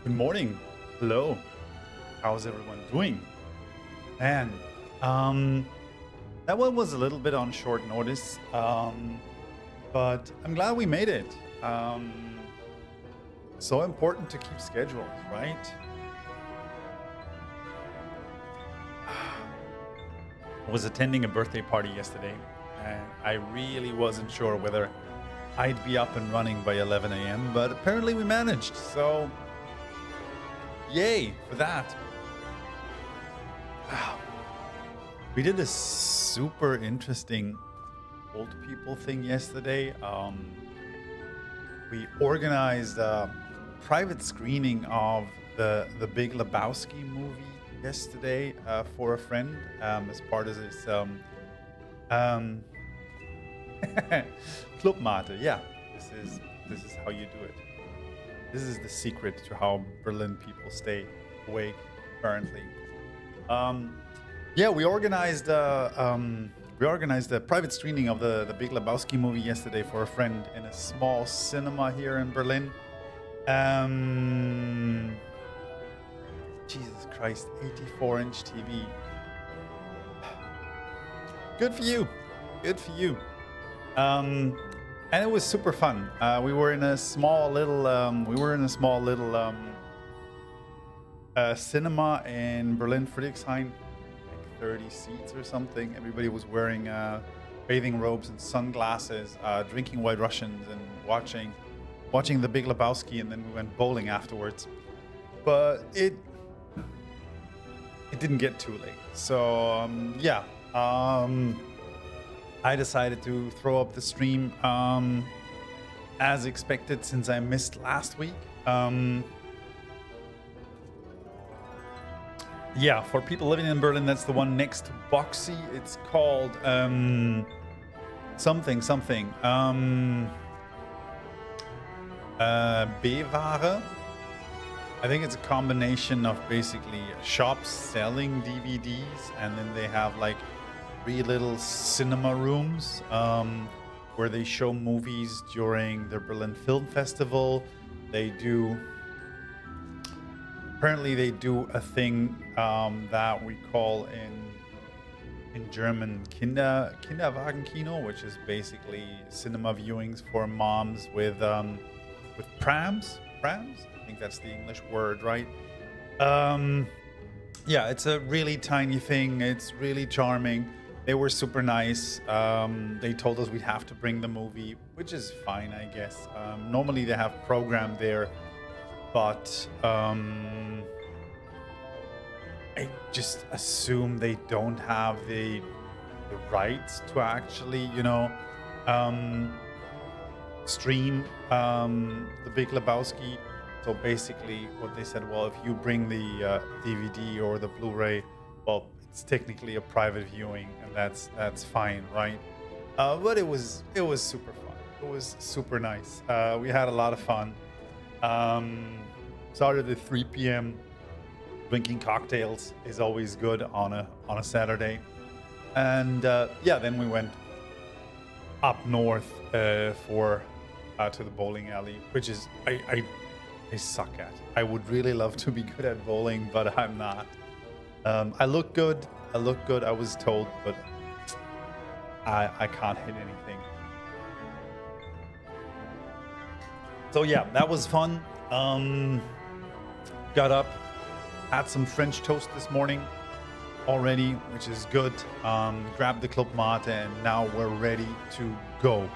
Good morning. Hello. How's everyone doing? Man, that one was a little bit on short notice, but I'm glad we made it. So important to keep schedules, right? I was attending a birthday party yesterday, and I really wasn't sure whether I'd be up and running by 11 a.m., but apparently we managed, so yay for that. Wow. We did a super interesting old people thing yesterday. We organized a private screening of the Big Lebowski movie yesterday for a friend as part of this Club Mate. Yeah, this is how you do it. This is the secret to how Berlin people stay awake, apparently. Yeah, we organized a private screening of the Big Lebowski movie yesterday for a friend in a small cinema here in Berlin. Jesus Christ, 84-inch TV. Good for you. Good for you. And it was super fun. We were in a small little cinema in Berlin Friedrichshain, like 30 seats or something. Everybody was wearing bathing robes and sunglasses, drinking White Russians and watching the Big Lebowski, and then we went bowling afterwards. But it didn't get too late. So yeah. I decided to throw up the stream as expected since I missed last week. Yeah, for people living in Berlin, that's the one next to Boxy. It's called something. B-Ware. I think it's a combination of basically shops selling DVDs, and then they have like 3 little cinema rooms where they show movies during the Berlin Film Festival. Apparently they do a thing that we call in German Kinderwagenkino, which is basically cinema viewings for moms with prams. I think that's the English word, right? Yeah, it's a really tiny thing. It's really charming. They were super nice. They told us we'd have to bring the movie, which is fine, I guess. Normally they have program there, but I just assume they don't have the rights to actually, stream the Big Lebowski. So basically what they said, well, if you bring the DVD or the Blu-ray, well, it's technically a private viewing, and that's fine, right? But it was super fun. It was super nice. We had a lot of fun. Started at 3 p.m. Drinking cocktails is always good on a Saturday, and yeah, then we went up north to the bowling alley, which is I suck at. I would really love to be good at bowling, but I'm not. I look good, I was told, but I can't hit anything. So yeah, that was fun. Got up, had some French toast this morning already, which is good. Grabbed the Club Mate, and now we're ready to go.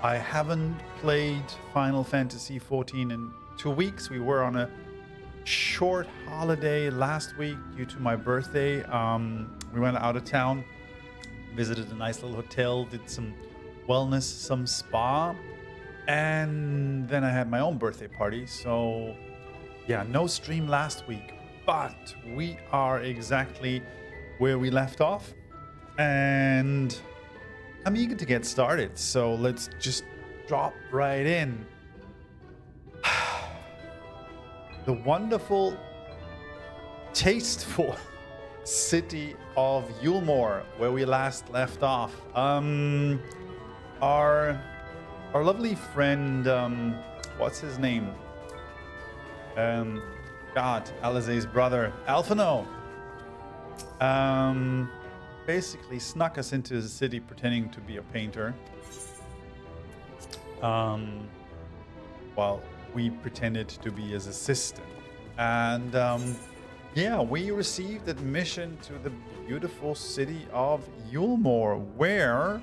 I haven't played Final Fantasy XIV in 2 weeks. We were on a short holiday last week due to my birthday. We went out of town, visited a nice little hotel, did some wellness, some spa, and then I had my own birthday party. So yeah, no stream last week, but we are exactly where we left off, and I'm eager to get started. So let's just drop right in. The wonderful, tasteful city of Eulmore, where we last left off. Our lovely friend, what's his name? God, Alizé's brother, Alphinaud, basically snuck us into the city pretending to be a painter. While we pretended to be his assistant. And yeah, we received admission to the beautiful city of Eulmore, where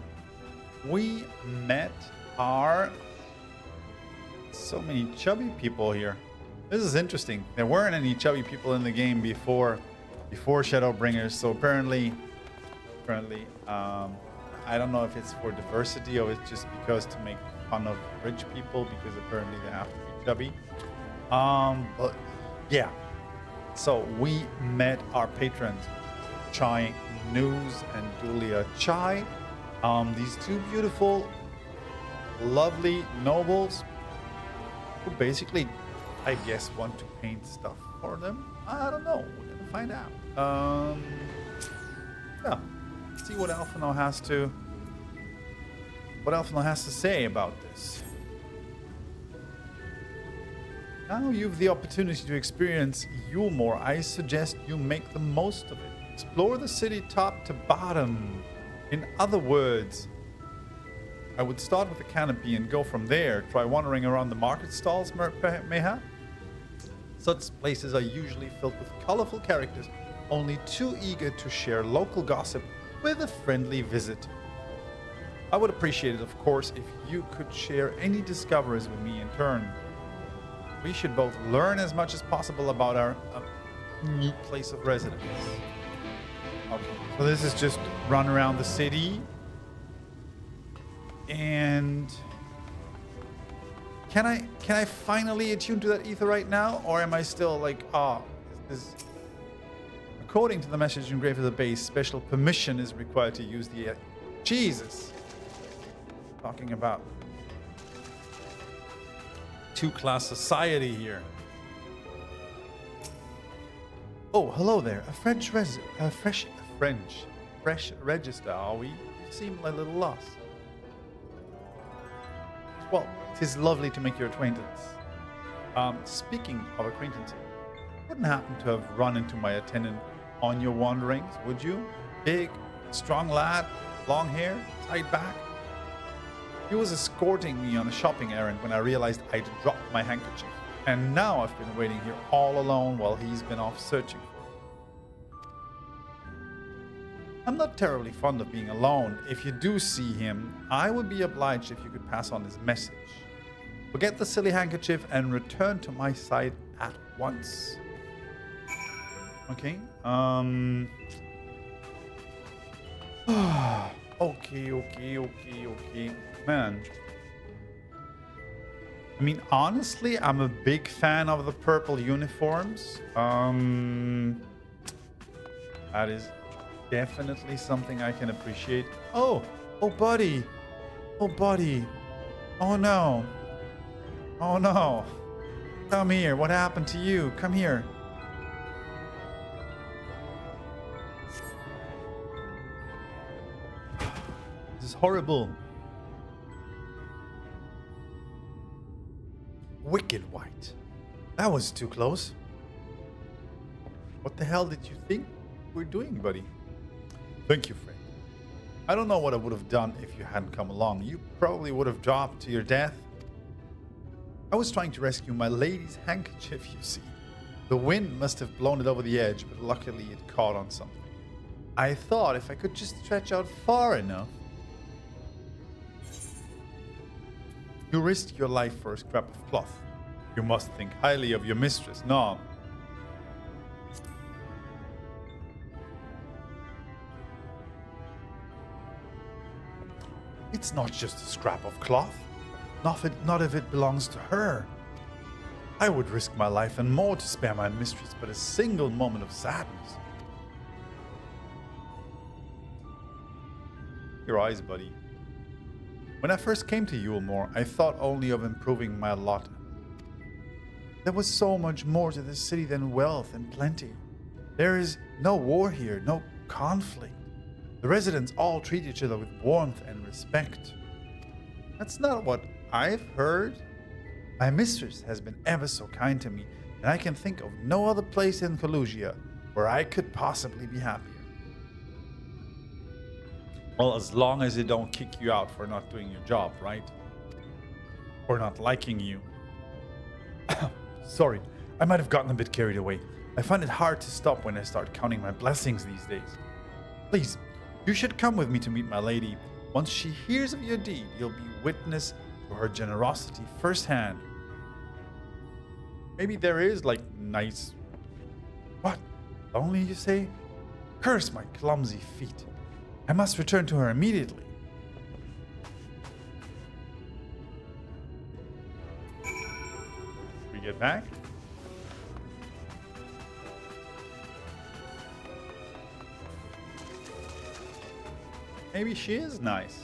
we met our... So many chubby people here. This is interesting. There weren't any chubby people in the game before Shadowbringer, so apparently, I don't know if it's for diversity or it's just because to make fun of rich people, because apparently they have to be chubby. But yeah, so we met our patrons, Chai News and Julia Chai. These two beautiful, lovely nobles who basically, I guess, want to paint stuff for them. I don't know. We're gonna find out. Yeah. See what Alphinaud has to say about this. Now you've the opportunity to experience Eulmore. I suggest you make the most of it. Explore the city top to bottom. In other words, I would start with the canopy and go from there. Try wandering around the market stalls, mayhap. Such places are usually filled with colorful characters, only too eager to share local gossip with a friendly visit. I would appreciate it, of course, if you could share any discoveries with me in turn. We should both learn as much as possible about our new place of residence. Okay, so this is just run around the city. And can I finally attune to that ether right now, or am I still like, this? According to the message engraved at the base, special permission is required to use the Jesus. Talking about two-class society here. Oh, hello there. A fresh register, are we? You seem a little lost. Well, it is lovely to make your acquaintance. Speaking of acquaintances, you wouldn't happen to have run into my attendant on your wanderings, would you? Big, strong lad, long hair, tied back. He was escorting me on a shopping errand when I realized I'd dropped my handkerchief. And now I've been waiting here all alone while he's been off searching for it. I'm not terribly fond of being alone. If you do see him, I would be obliged if you could pass on his message. Forget the silly handkerchief and return to my side at once. Okay. Okay. Man. I mean, honestly, I'm a big fan of the purple uniforms. That is definitely something I can appreciate. Oh, buddy. Oh, no. Oh, no. Come here. What happened to you? Come here. This is horrible. Wicked white. That was too close. What the hell did you think we're doing, buddy? Thank you, friend. I don't know what I would have done if you hadn't come along. You probably would have dropped to your death. I was trying to rescue my lady's handkerchief, you see. The wind must have blown it over the edge, but luckily it caught on something. I thought if I could just stretch out far enough. You risked your life for a scrap of cloth. You must think highly of your mistress, no? It's not just a scrap of cloth. Not if it belongs to her. I would risk my life and more to spare my mistress but a single moment of sadness. Your eyes, buddy. When I first came to Eulmore, I thought only of improving my lot. There was so much more to this city than wealth and plenty. There is no war here, no conflict. The residents all treat each other with warmth and respect. That's not what I've heard. My mistress has been ever so kind to me, and I can think of no other place in Kholusia where I could possibly be happier. Well, as long as they don't kick you out for not doing your job, right? Or not liking you. Sorry, I might have gotten a bit carried away. I find it hard to stop when I start counting my blessings these days. Please, you should come with me to meet my lady. Once she hears of your deed, you'll be witness to her generosity firsthand. Maybe there is, like, nice... What? Lonely, you say? Curse my clumsy feet. I must return to her immediately. We get back? Maybe she is nice.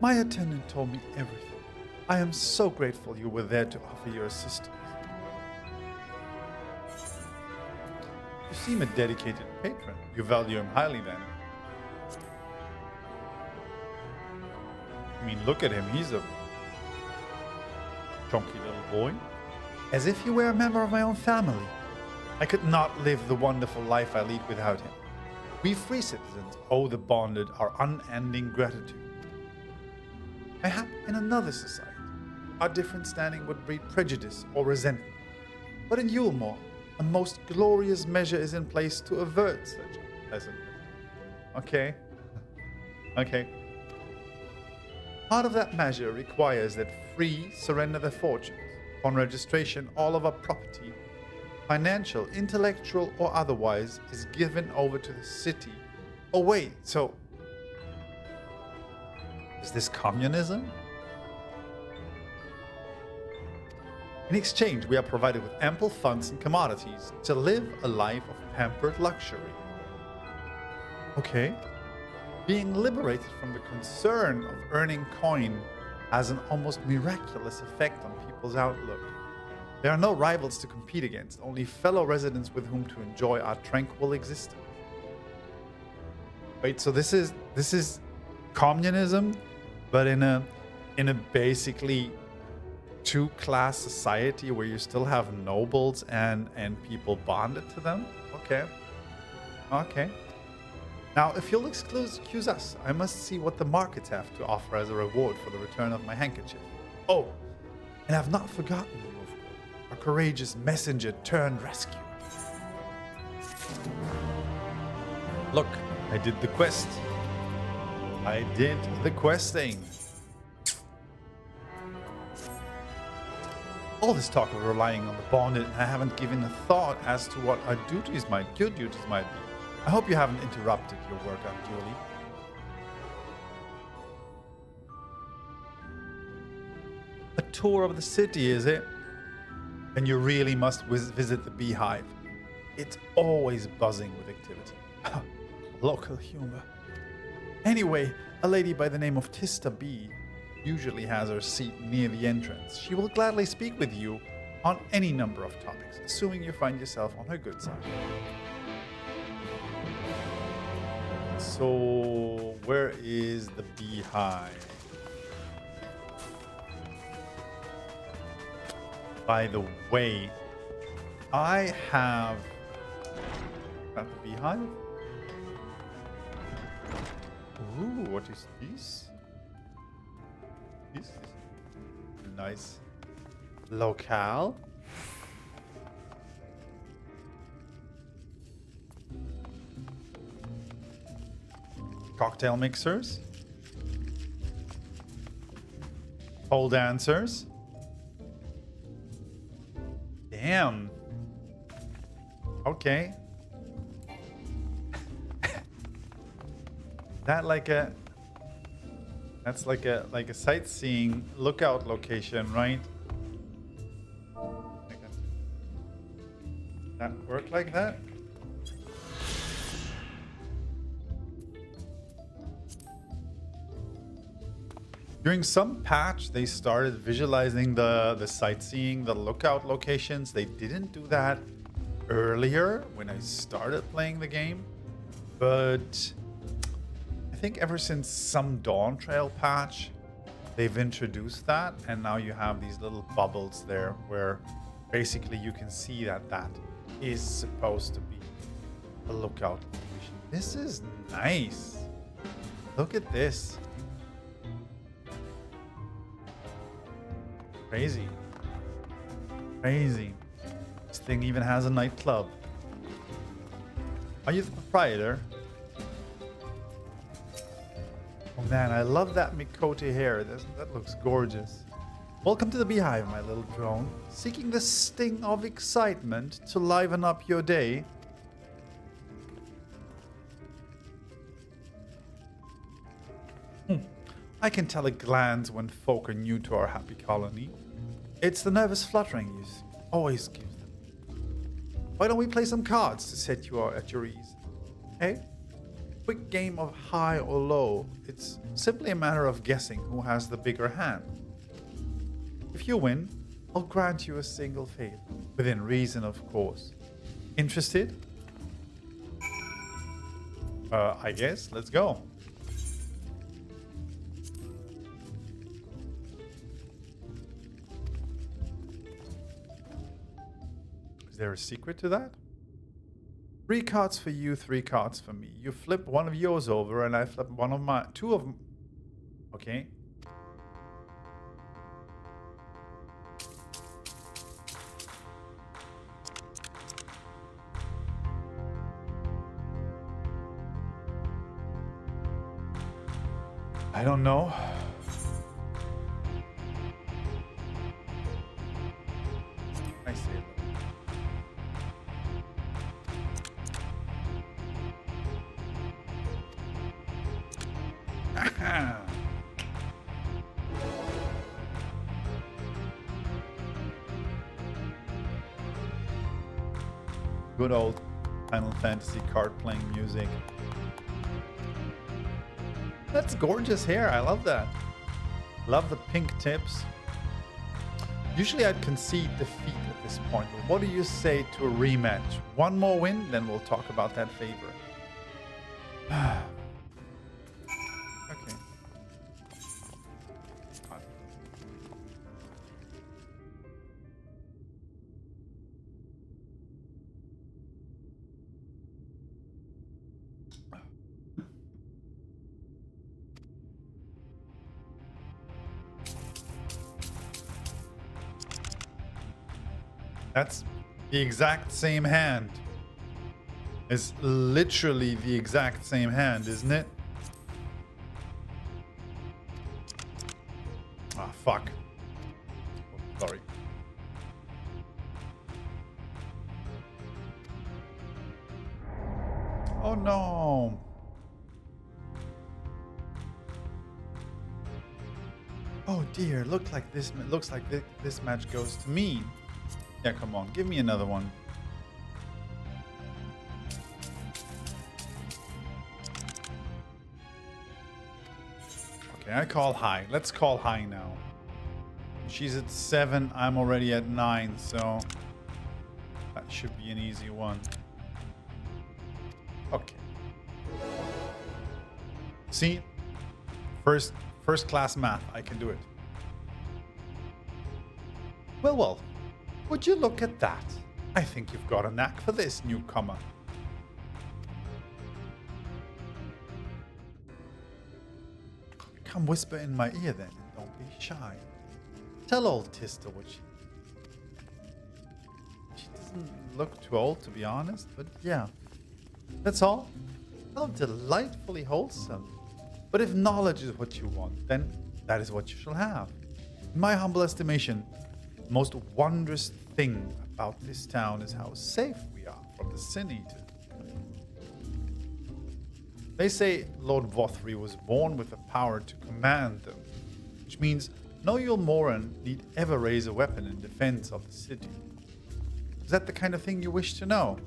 My attendant told me everything. I am so grateful you were there to offer your assistance. You seem a dedicated patron. You value him highly then. I mean, look at him. He's a chunky little boy. As if he were a member of my own family. I could not live the wonderful life I lead without him. We free citizens owe the bonded our unending gratitude. Mayhap in another society, our different standing would breed prejudice or resentment. But in Eulmore, a most glorious measure is in place to avert such unpleasantness. Okay. Okay. Part of that measure requires that free surrender their fortunes. Upon registration, all of our property, financial, intellectual, or otherwise, is given over to the city. Oh wait, so... is this communism? In exchange, we are provided with ample funds and commodities to live a life of pampered luxury. Okay. Being liberated from the concern of earning coin has an almost miraculous effect on people's outlook. There are no rivals to compete against, only fellow residents with whom to enjoy our tranquil existence. Wait, so this is communism, but in a basically two-class society where you still have nobles and people bonded to them? Okay. Okay. Now, if you'll excuse us, I must see what the markets have to offer as a reward for the return of my handkerchief. Oh, and I've not forgotten you, of course. Our courageous messenger turned rescuer. Look, I did the quest. I did the questing. All this talk of relying on the bonded, I haven't given a thought as to what our your duties might be. I hope you haven't interrupted your work unduly. A tour of the city, is it? Then you really must visit the beehive. It's always buzzing with activity. Local humor. Anyway, a lady by the name of Tista B usually has her seat near the entrance. She will gladly speak with you on any number of topics, assuming you find yourself on her good side. So, where is the beehive? By the way, I have... At the beehive? Ooh, what is this? This is a nice locale. Cocktail mixers. Pole dancers. Damn. Okay. That's like a sightseeing lookout location, right? That work like that? During some patch, they started visualizing the sightseeing, the lookout locations. They didn't do that earlier when I started playing the game, but I think ever since some Dawn Trail patch, they've introduced that, and now you have these little bubbles there where basically you can see that that is supposed to be a lookout location. This is nice. Look at this. Crazy. Crazy. This thing even has a nightclub. Are you the proprietor? Oh man, I love that Mikote hair. That looks gorgeous. Welcome to the Beehive, my little drone. Seeking the sting of excitement to liven up your day. I can tell a glance when folk are new to our happy colony. It's the nervous fluttering you see. Always gives them. Why don't we play some cards to set you at your ease? Hey? Quick game of high or low. It's simply a matter of guessing who has the bigger hand. If you win, I'll grant you a single favor. Within reason, of course. Interested? I guess. Let's go. Is there a secret to that? 3 cards for you, 3 cards for me. You flip one of yours over and I flip one of my... 2 of them. Okay. I don't know. I see it. Good old Final Fantasy card playing music. That's gorgeous hair. I love that. Love the pink tips. Usually I'd concede defeat at this point, but what do you say to a rematch? One more win, then we'll talk about that favor. Okay. That's the exact same hand. It's literally the exact same hand, isn't it? Ah, fuck. Oh, sorry. Oh no. Oh dear, looks like this match goes to me. Yeah, come on, give me another one. Okay, I call high. Let's call high now. She's at 7, I'm already at 9, so that should be an easy one. Okay. See? First class math, I can do it. Well. Would you look at that? I think you've got a knack for this, newcomer. Come whisper in my ear then, and don't be shy. Tell old Tista what she doesn't look too old, to be honest, but yeah. That's all. How delightfully wholesome. But if knowledge is what you want, then that is what you shall have. In my humble estimation, the most wondrous thing about this town is how safe we are from the Sin Eaters. They say Lord Vothry was born with the power to command them, which means no Eulmoran need ever raise a weapon in defense of the city. Is that the kind of thing you wish to know?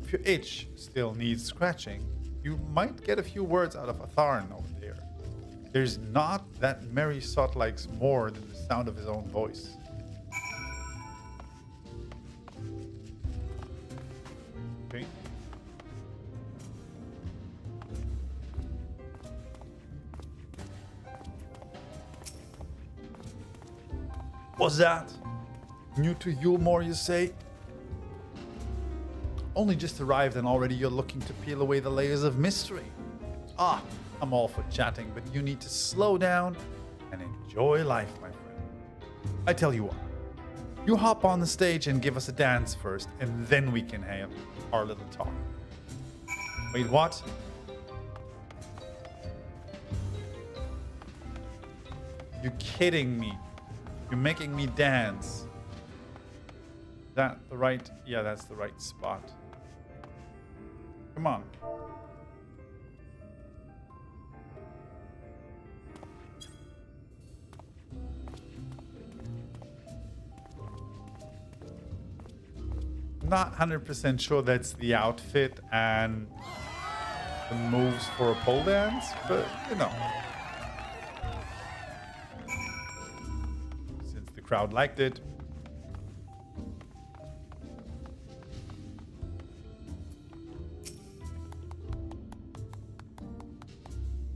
If your itch still needs scratching, you might get a few words out of Atharn over there. There's not that merry sot likes more than the sound of his own voice. Okay. was that? New to Eulmore, you say? Only just arrived and already you're looking to peel away the layers of mystery. Ah, I'm all for chatting, but you need to slow down and enjoy life, my friend. I tell you what, you hop on the stage and give us a dance first, and then we can have our little talk. Wait, what? You're kidding me. You're making me dance. That the right? Yeah, that's the right spot. Come on. Not 100% sure that's the outfit and the moves for a pole dance, but you know. Since the crowd liked it.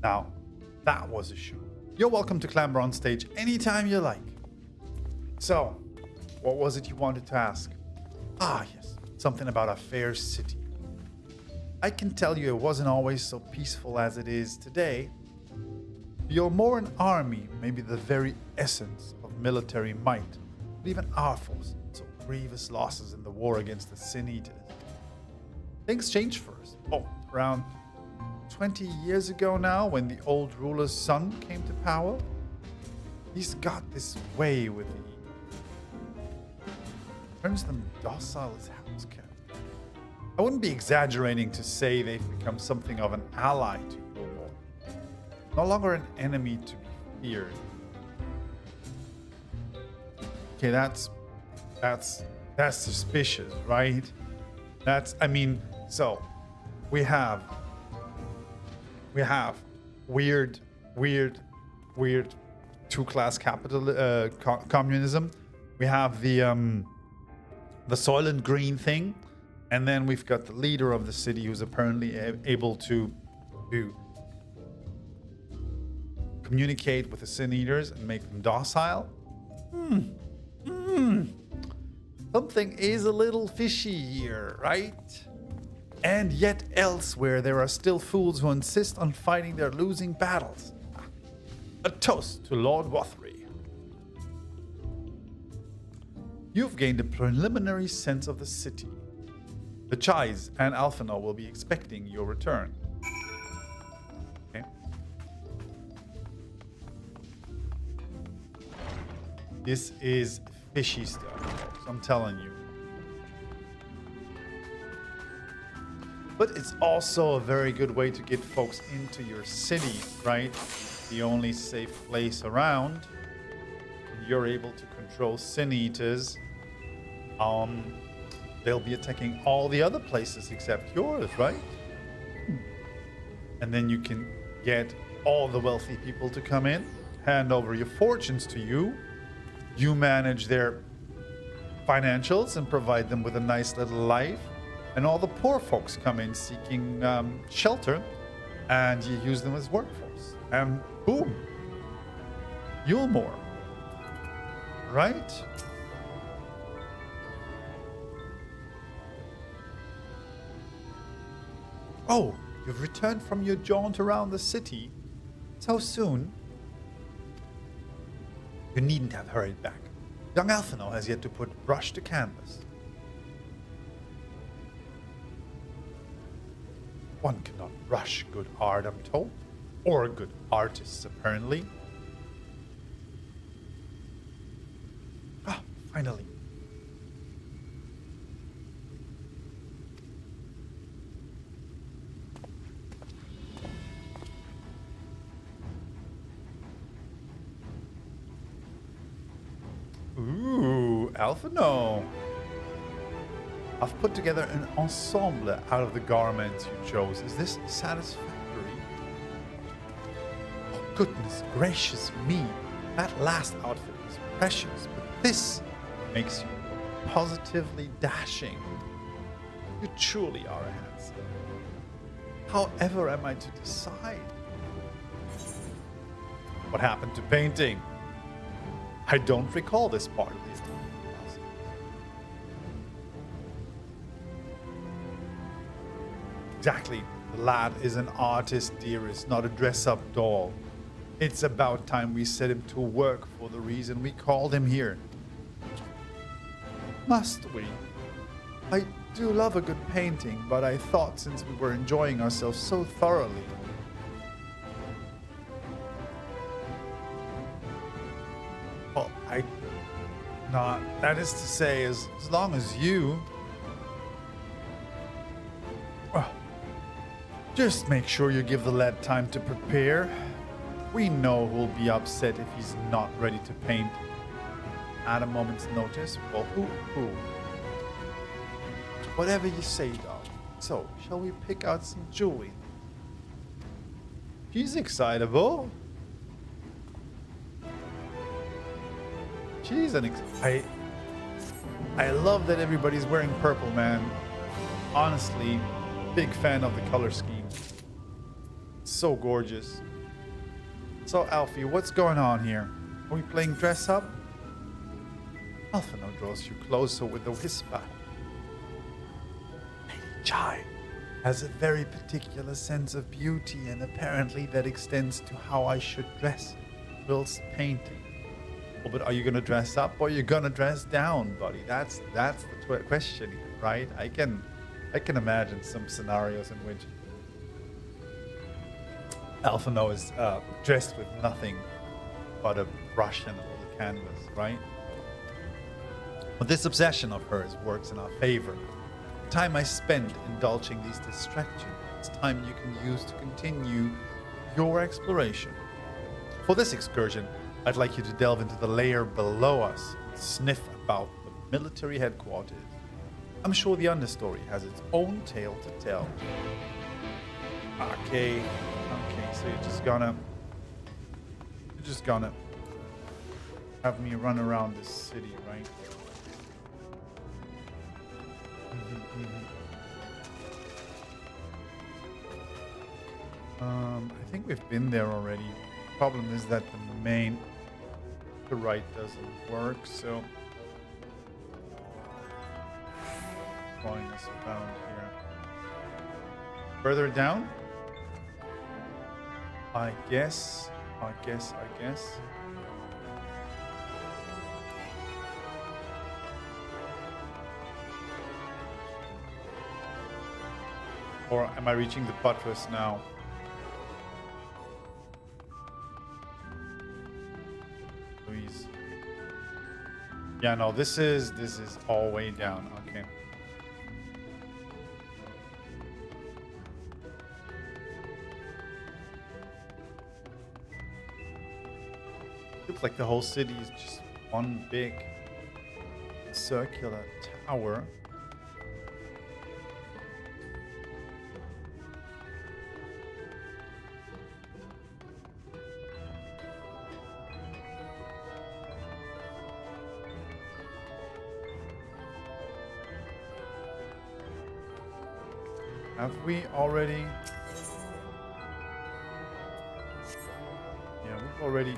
Now, that was a show. You're welcome to clamber on stage anytime you like. So, what was it you wanted to ask? Ah, yes, something about a fair city. I can tell you it wasn't always so peaceful as it is today. You're more an army, maybe the very essence of military might, but even our force so grievous losses in the war against the Sin Eaters. Things changed first. Oh, around 20 years ago now, when the old ruler's son came to power. He's got this way with the turns them docile as house cats. I wouldn't be exaggerating to say they've become something of an ally to Eulmore. No longer an enemy to be feared. Okay, that's suspicious, right? So we have weird two-class capital communism. We have the Soylent Green thing, and then we've got the leader of the city who's apparently able to communicate with the Sin Eaters and make them docile. Something is a little fishy here, right? And yet elsewhere there are still fools who insist on fighting their losing battles. A toast to Lord Wothery. You've gained a preliminary sense of the city. The Chais and Alphinaud will be expecting your return. Okay. This is fishy stuff, folks, I'm telling you. But it's also a very good way to get folks into your city, right? The only safe place around. And you're able to control Sin Eaters. They'll be attacking all the other places except yours, right? And then you can get all the wealthy people to come in, hand over your fortunes to you. You manage their financials and provide them with a nice little life. And all the poor folks come in seeking shelter, and you use them as workforce. And boom, Eulmore, right? Oh, you've returned from your jaunt around the city so soon. You needn't have hurried back. Young Alphinaud has yet to put brush to canvas. One cannot rush good art, I'm told. Or good artists, apparently. Ah, finally. Ooh, Alphinaud. I've put together an ensemble out of the garments you chose. Is this satisfactory? Oh, goodness gracious me. That last outfit was precious, but this makes you positively dashing. You truly are a handsome. However am I to decide? What happened to painting? I don't recall this part of this. Exactly. The lad is an artist, dearest, not a dress-up doll. It's about time we set him to work for the reason we called him here. Must we? I do love a good painting, but I thought since we were enjoying ourselves so thoroughly. Well, that is to say, as long as you... Well, just make sure you give the lad time to prepare. We know who'll be upset if he's not ready to paint at a moment's notice. Well, who? Whatever you say, dog. So, shall we pick out some jewelry? She's excitable. She's I love that everybody's wearing purple, man. Honestly, big fan of the color scheme. So gorgeous. So, Alfie, what's going on here? Are we playing dress up? Alphinaud draws you closer with a whisper. Lady Chai has a very particular sense of beauty, and apparently that extends to how I should dress whilst painting. Well, but are you going to dress up or are you going to dress down, buddy? That's the question here, right? I can imagine some scenarios in which Alphinaud is dressed with nothing but a brush and a little canvas, right? But this obsession of hers works in our favor. The time I spend indulging these distractions, it's time you can use to continue your exploration. For this excursion, I'd like you to delve into the layer below us and sniff about the military headquarters. I'm sure the understory has its own tale to tell. Okay, so you're just gonna have me run around this city, right? I think we've been there already. Problem is that the right doesn't work, so drawing us around here. Further down? I guess. Or am I reaching the buttress now? Please. Yeah, no, this is all way down. Okay. Looks like the whole city is just one big circular tower. Have we already? Yeah, we've already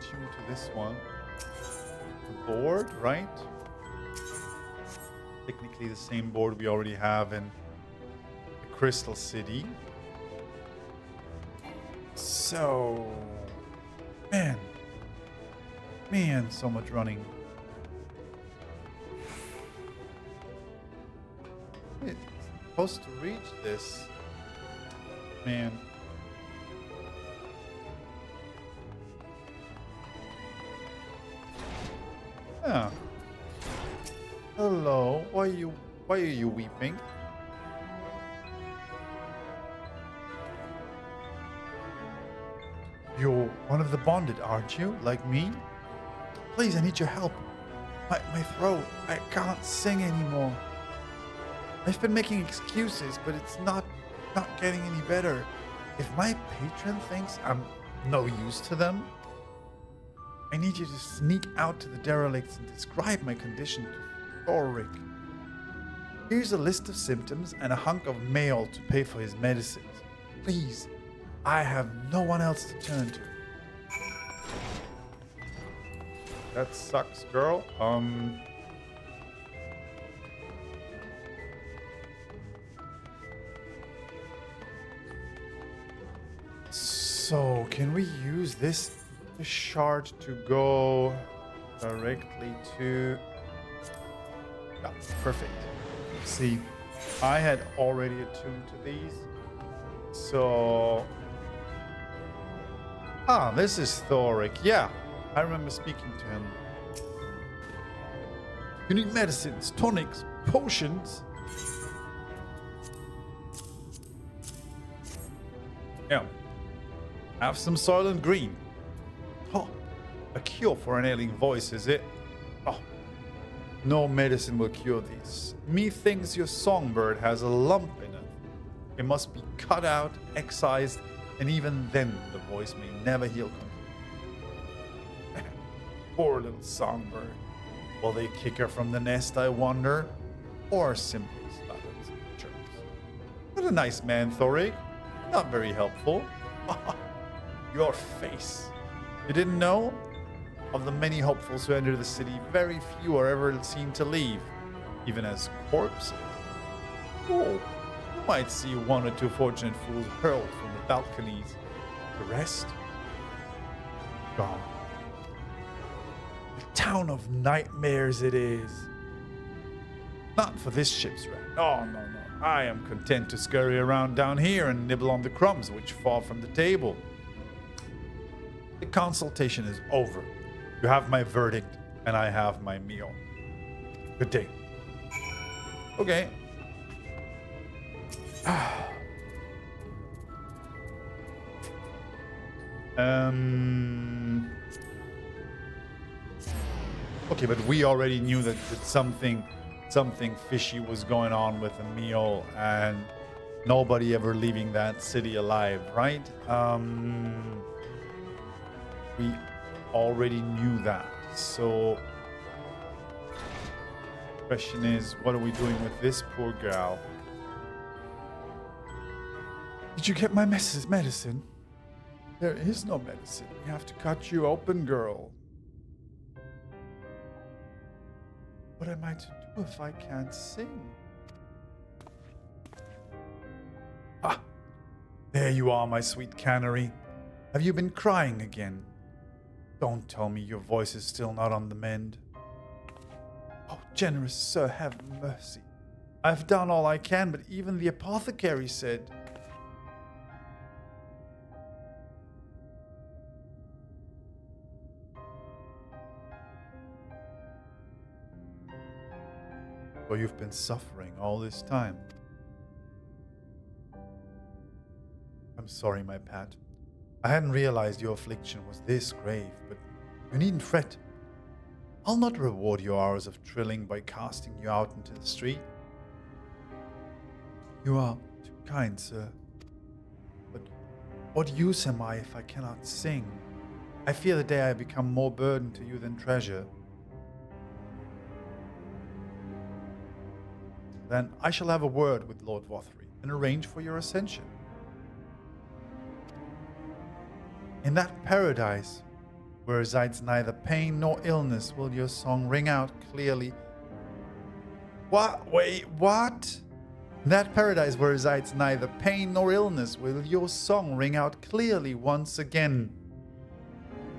tuned to this one. The board, right? Technically the same board we already have in the Crystal City. So, man, so much running. Supposed to reach this, man. Yeah. Hello. Why are you weeping? You're one of the bonded, aren't you? Like me? Please, I need your help. My throat. I can't sing anymore. I've been making excuses, but it's not getting any better. If my patron thinks I'm no use to them, I need you to sneak out to the derelicts and describe my condition to Thoric. Here's a list of symptoms and a hunk of mail to pay for his medicines. Please, I have no one else to turn to. That sucks, girl. So can we use this shard to go directly to... Yeah, perfect. See, I had already attuned to these. So... Ah, this is Thoric. Yeah, I remember speaking to him. You need medicines, tonics, potions. Yeah. Have some Soylent Green. Oh, a cure for an ailing voice, is it? Oh, no medicine will cure these. Methinks your songbird has a lump in it. It must be cut out, excised, and even then the voice may never heal completely. Poor little songbird. Will they kick her from the nest, I wonder? Or simply slap her some germs? What a nice man, Thoric. Not very helpful. Your face. You didn't know? Of the many hopefuls who enter the city, very few are ever seen to leave, even as corpses. Oh, you might see one or two fortunate fools hurled from the balconies. The rest? Gone. The town of nightmares it is. Not for this ship's wreck. Oh, no, no. I am content to scurry around down here and nibble on the crumbs which fall from the table. The consultation is over. You have my verdict, and I have my meal. Good day. Okay. Okay, but we already knew that something fishy was going on with Emil, and nobody ever leaving that city alive, right? We already knew that. So, question is, what are we doing with this poor gal? Did you get my medicine? There is no medicine. We have to cut you open, girl. What am I to do if I can't sing? Ah, there you are, my sweet canary. Have you been crying again? Don't tell me your voice is still not on the mend. Oh, generous sir, have mercy. I've done all I can, but even the apothecary said... So you've been suffering all this time. I'm sorry, my Pat. I hadn't realized your affliction was this grave, but you needn't fret. I'll not reward your hours of trilling by casting you out into the street. You are too kind, sir. But what use am I if I cannot sing? I fear the day I become more burden to you than treasure. Then I shall have a word with Lord Vothry and arrange for your ascension. In that paradise, where resides neither pain nor illness, will your song ring out clearly. What? Wait, what? In that paradise where resides neither pain nor illness, will your song ring out clearly once again.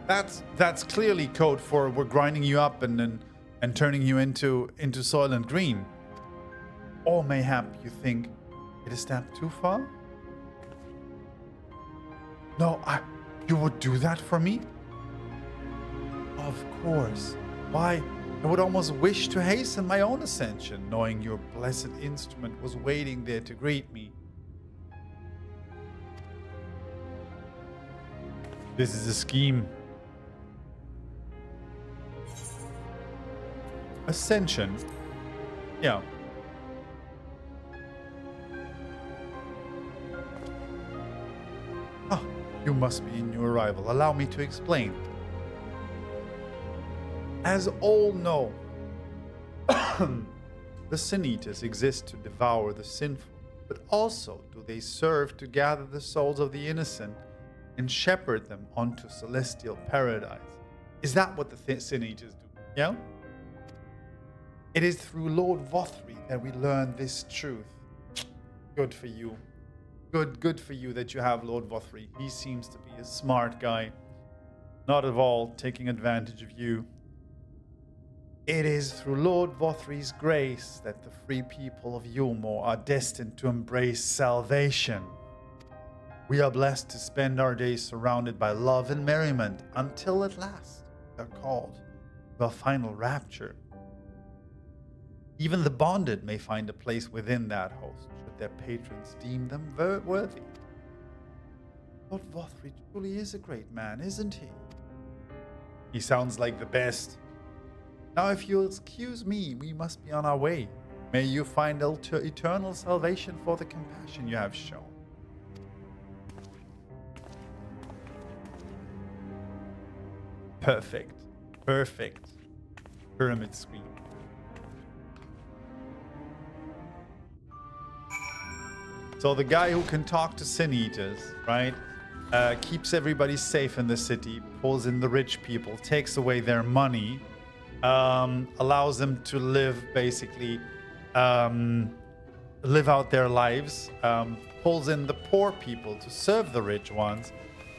That's clearly code for we're grinding you up and turning you into Soylent Green. Or mayhap you think it is a step too far? No, you would do that for me? Of course. Why, I would almost wish to hasten my own ascension, knowing your blessed instrument was waiting there to greet me. This is a scheme. Ascension? Yeah. Ah, you must be in your arrival. Allow me to explain. As all know, the Sin Eaters exist to devour the sinful, but also do they serve to gather the souls of the innocent and shepherd them onto celestial paradise. Is that what the Sin Eaters do? Yeah? It is through Lord Vothri that we learn this truth. Good for you. Good for you that you have Lord Vothri. He seems to be a smart guy. Not at all taking advantage of you. It is through Lord Vothri's grace that the free people of Eulmore are destined to embrace salvation. We are blessed to spend our days surrounded by love and merriment until at last we are called to a final rapture. Even the bonded may find a place within that host, should their patrons deem them worthy. Lord Vothri truly is a great man, isn't he? He sounds like the best. Now, if you'll excuse me, we must be on our way. May you find eternal salvation for the compassion you have shown. Perfect. Perfect. Pyramid Suite. So the guy who can talk to Sin Eaters, right? Keeps everybody safe in the city, pulls in the rich people, takes away their money, allows them to live, basically, live out their lives, pulls in the poor people to serve the rich ones,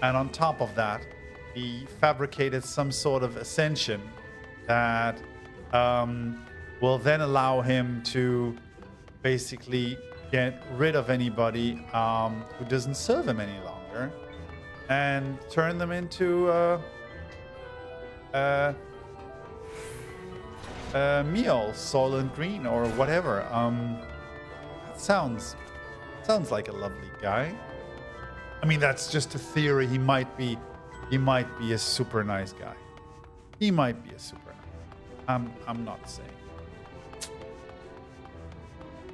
and on top of that, he fabricated some sort of ascension that will then allow him to basically get rid of anybody who doesn't serve him any longer and turn them into meal, Soylent Green or whatever. That sounds like a lovely guy. I mean, that's just a theory. He might be a super nice guy. He might be a super nice. I'm not saying.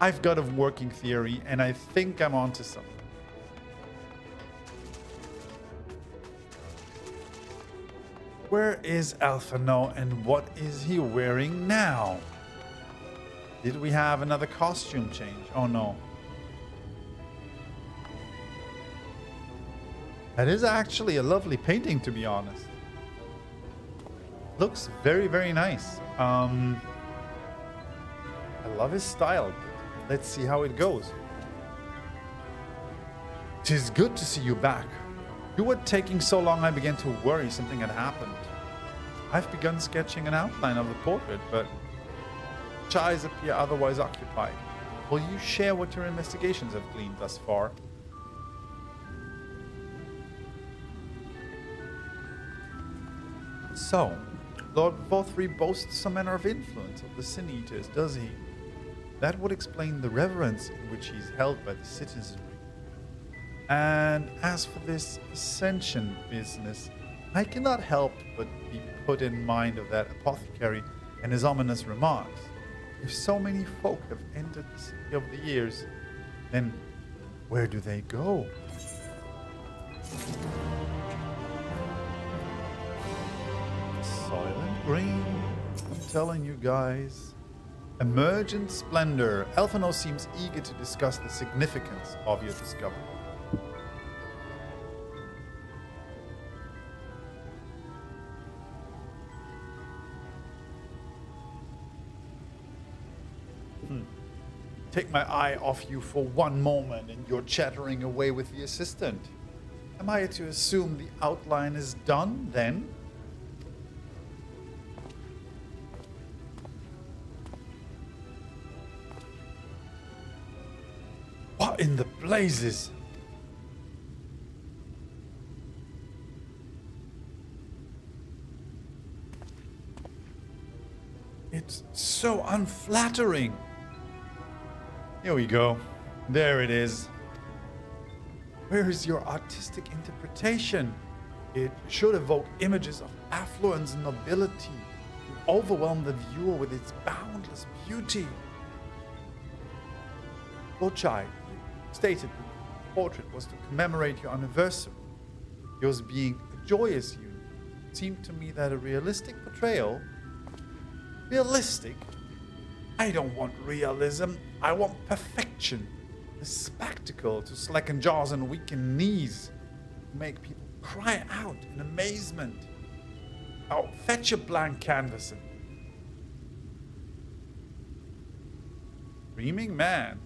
I've got a working theory, and I think I'm onto something. Where is Alphinaud, and what is he wearing now? Did we have another costume change? Oh no. That is actually a lovely painting, to be honest. Looks very, very nice. I love his style. Let's see how it goes. 'Tis good to see you back. You were taking so long I began to worry something had happened. I've begun sketching an outline of the portrait, but eyes appear otherwise occupied. Will you share what your investigations have gleaned thus far? So, Lord Vothri boasts some manner of influence of the Sin Eaters, does he? That would explain the reverence in which he's held by the citizenry. And as for this ascension business, I cannot help but be put in mind of that apothecary and his ominous remarks. If so many folk have entered the city over the years, then where do they go? Soylent Green, I'm telling you guys. Emergent Splendor. Alphinaud seems eager to discuss the significance of your discovery. Take my eye off you for one moment and you're chattering away with the assistant. Am I to assume the outline is done then? What in the blazes? It's so unflattering. Here we go. There it is. Where is your artistic interpretation? It should evoke images of affluence and nobility, and overwhelm the viewer with its boundless beauty. Lord Chai stated that the portrait was to commemorate your anniversary, yours being a joyous union. It seemed to me that a realistic portrayal... Realistic? I don't want realism. I want perfection. A spectacle to slacken jaws and weaken knees. Make people cry out in amazement. Oh, fetch a blank canvas. Dreaming man.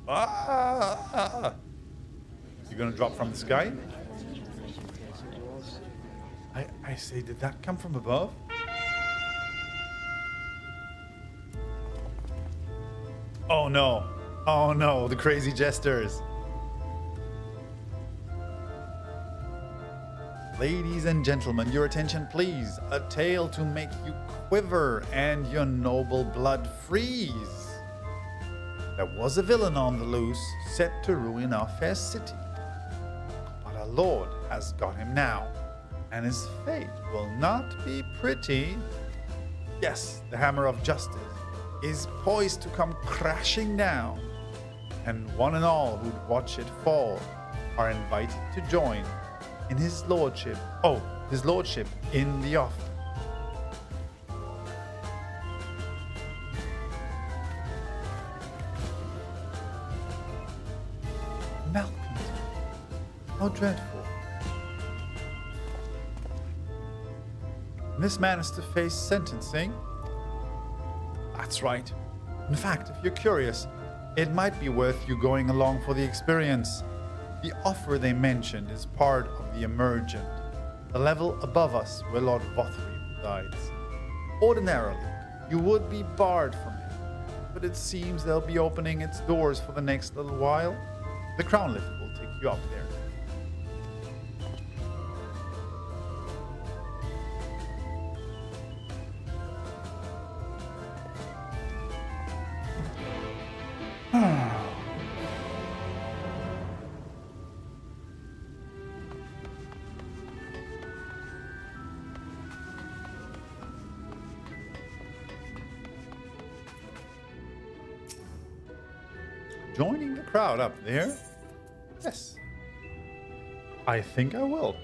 Ah! You gonna drop from the sky? I say, did that come from above? Oh no. Oh no, the crazy jesters. Ladies and gentlemen, your attention please. A tale to make you quiver and your noble blood freeze. There was a villain on the loose, set to ruin our fair city. But our Lord has got him now, and his fate will not be pretty. Yes, the hammer of justice is poised to come crashing down, and one and all who'd watch it fall are invited to join in his lordship in the offer. Malcontent. How dreadful. This man is to face sentencing. That's right. In fact, if you're curious, it might be worth you going along for the experience. The offer they mentioned is part of the Emergent, the level above us where Lord Vothry resides. Ordinarily, you would be barred from it, but it seems they'll be opening its doors for the next little while. The crown lift will take you up there. Joining the crowd up there? Yes. I think I will.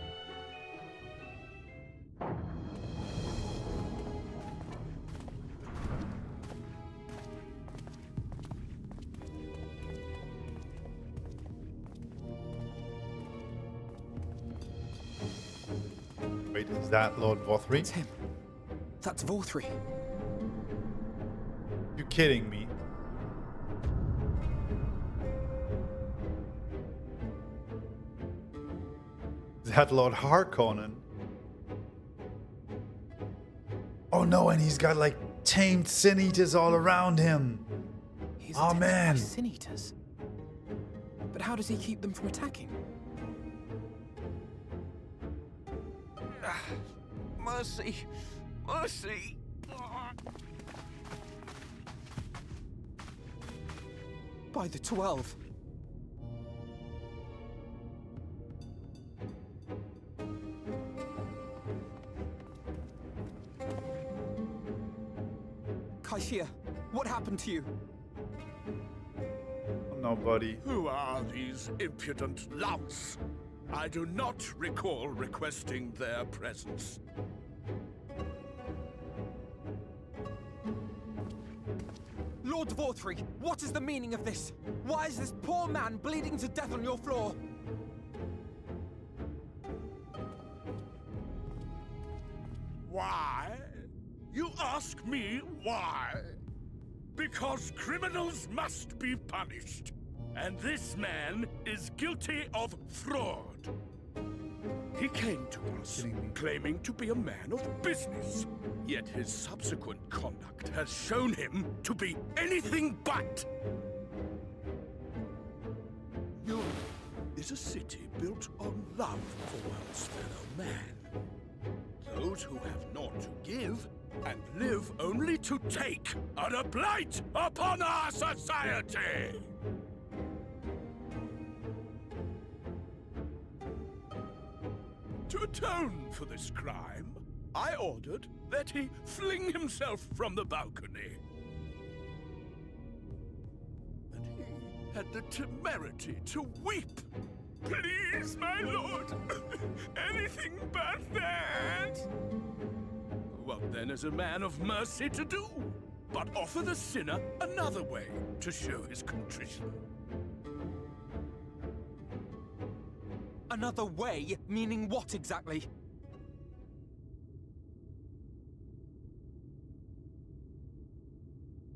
Wait, is that Lord Vothry? It's him. That's Vothry. You kidding me? Is that Lord Harkonnen? Oh no, and he's got like tamed sin eaters all around him. He's Oh, attacked man. by sin eaters. But how does he keep them from attacking? Mercy! Mercy! By the 12. Kholusia, what happened to you? Oh, no, buddy. Who are these impudent louts? I do not recall requesting their presence. Lord Vothry, what is the meaning of this? Why is this poor man bleeding to death on your floor? Why? You ask me why? Because criminals must be punished. And this man is guilty of fraud. He came to us claiming to be a man of business. Yet his subsequent conduct has shown him to be anything but. Europe is a city built on love for one's fellow man. Those who have naught to give and live only to take are a blight upon our society. To atone for this crime, I ordered that he fling himself from the balcony. And he had the temerity to weep. Please, my lord, anything but that. What then is a man of mercy to do? But offer the sinner another way to show his contrition. Another way? Meaning what exactly?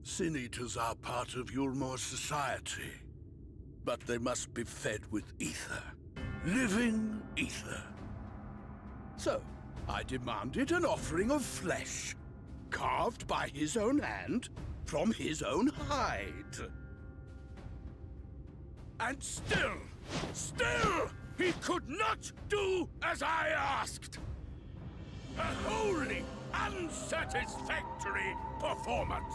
Sin Eaters are part of Eulmore's society, but they must be fed with ether. Living ether. So, I demanded an offering of flesh, carved by his own hand, from his own hide. And still, he could not do as I asked. A wholly unsatisfactory performance.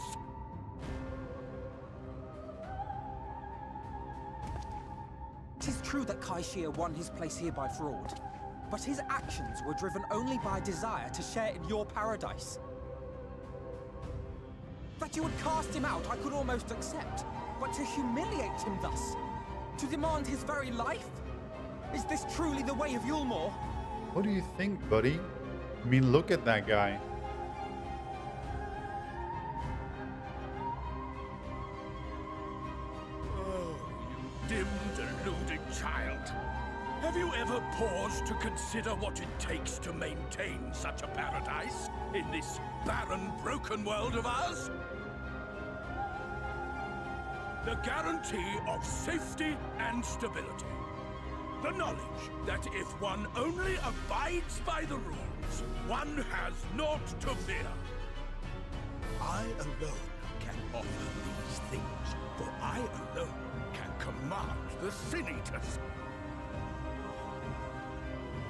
It is true that Kholusia won his place here by fraud, but his actions were driven only by a desire to share in your paradise. That you would cast him out, I could almost accept, but to humiliate him thus, to demand his very life? Is this truly the way of Eulmore? What do you think, buddy? I mean, look at that guy. Oh, you dim, deluded child. Have you ever paused to consider what it takes to maintain such a paradise in this barren, broken world of ours? The guarantee of safety and stability. The knowledge that if one only abides by the rules, one has naught to fear. I alone can offer these things, for I alone can command the Sin Eaters.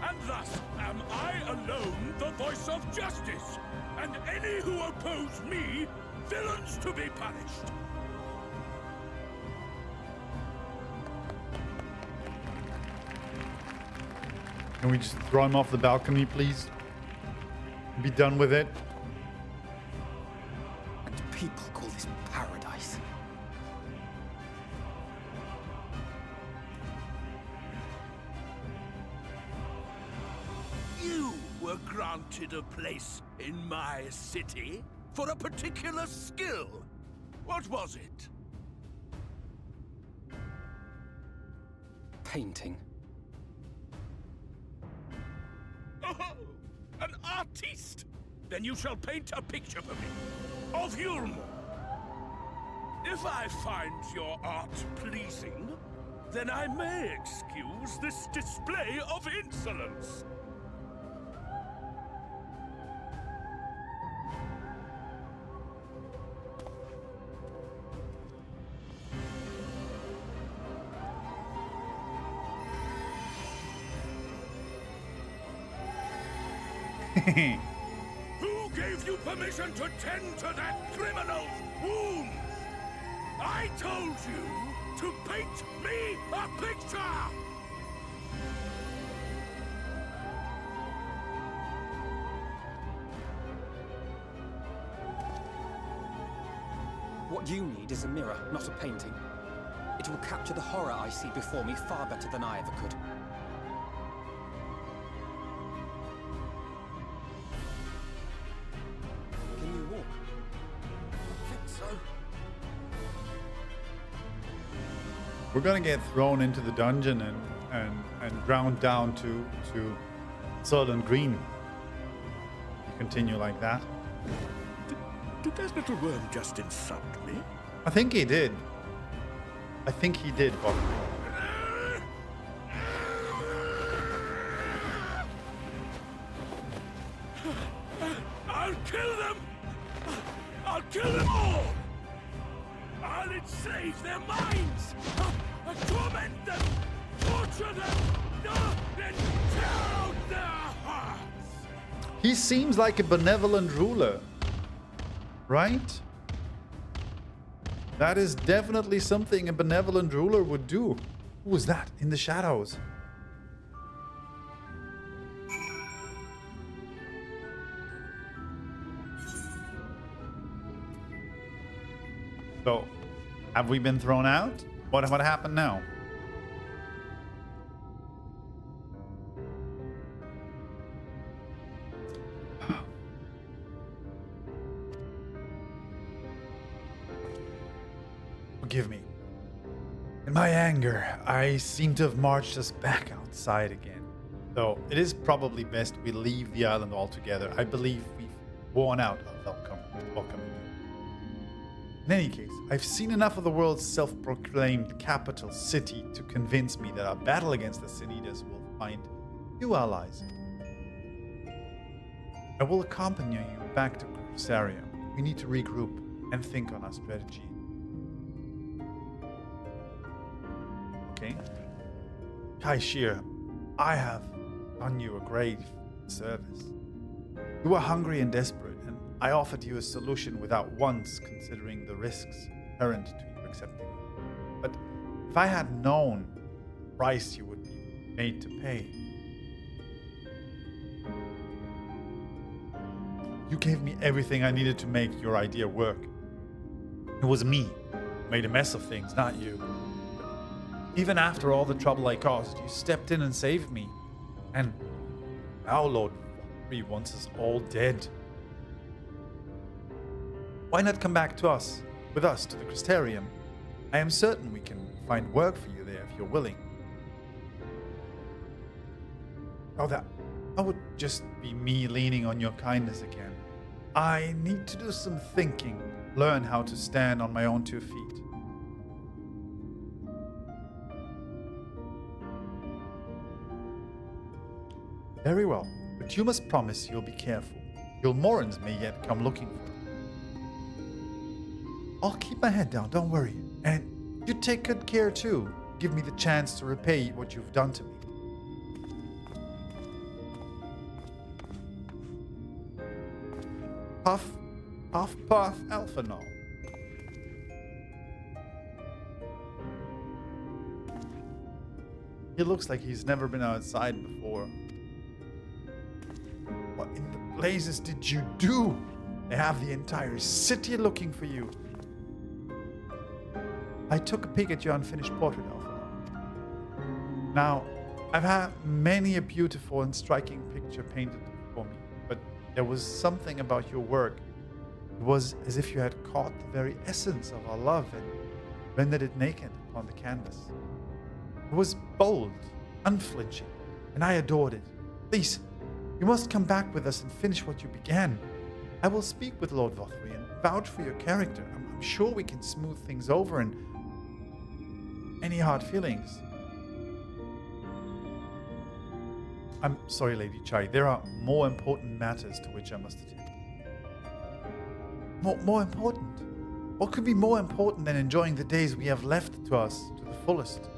And thus am I alone the voice of justice, and any who oppose me, villains to be punished. Can we just throw him off the balcony, please? Be done with it. And people call this paradise. You were granted a place in my city for a particular skill. What was it? Painting. Oh, an artiste! Then you shall paint a picture for me of Eulmore. If I find your art pleasing, then I may excuse this display of insolence. Who gave you permission to tend to that criminal's wounds? I told you to paint me a picture! What you need is a mirror, not a painting. It will capture the horror I see before me far better than I ever could. Can you walk? I think so. We're gonna get thrown into the dungeon and ground down to Southern Green. You continue like that. Did that little worm just insult me? I think he did. I think he did, Bob. I'll kill them! I'll kill them all! I'll enslave their minds! I'll torment them! Torture them! Then tear out their hearts! He seems like a benevolent ruler, right? That is definitely something a benevolent ruler would do. Who was that in the shadows? So, have we been thrown out? What happened now? Forgive me. In my anger, I seem to have marched us back outside again. Though it is probably best we leave the island altogether. I believe we've worn out our welcoming you. In any case, I've seen enough of the world's self-proclaimed capital city to convince me that our battle against the Sin Eaters will find new allies. I will accompany you back to Kholusia. We need to regroup and think on our strategy. Okay. Kaishir, I have done you a great service. You were hungry and desperate, and I offered you a solution without once considering the risks inherent to you accepting it. But if I had known the price you would be made to pay, you gave me everything I needed to make your idea work. It was me who made a mess of things, not you. But even after all the trouble I caused, you stepped in and saved me. And now Lord Votri wants us all dead. Why not come back to us, with us, to the Crystarium? I am certain we can find work for you there if you're willing. Oh, that would just be me leaning on your kindness again. I need to do some thinking, learn how to stand on my own 2 feet. Very well, but you must promise you'll be careful. Eulmorans may yet come looking for you. I'll keep my head down, don't worry. And you take good care too. Give me the chance to repay what you've done to me. Puff, Alphinaud. He looks like he's never been outside before. What in the blazes did you do? They have the entire city looking for you. I took a peek at your unfinished portrait, Alphinaud. Now, I've had many a beautiful and striking picture painted for me, but there was something about your work. It was as if you had caught the very essence of our love and rendered it naked upon the canvas. It was bold, unflinching, and I adored it. Please, you must come back with us and finish what you began. I will speak with Lord Votri and vouch for your character. I'm sure we can smooth things over and any hard feelings. I'm sorry, Lady Chai. There are more important matters to which I must attend. More important? What could be more important than enjoying the days we have left to us to the fullest?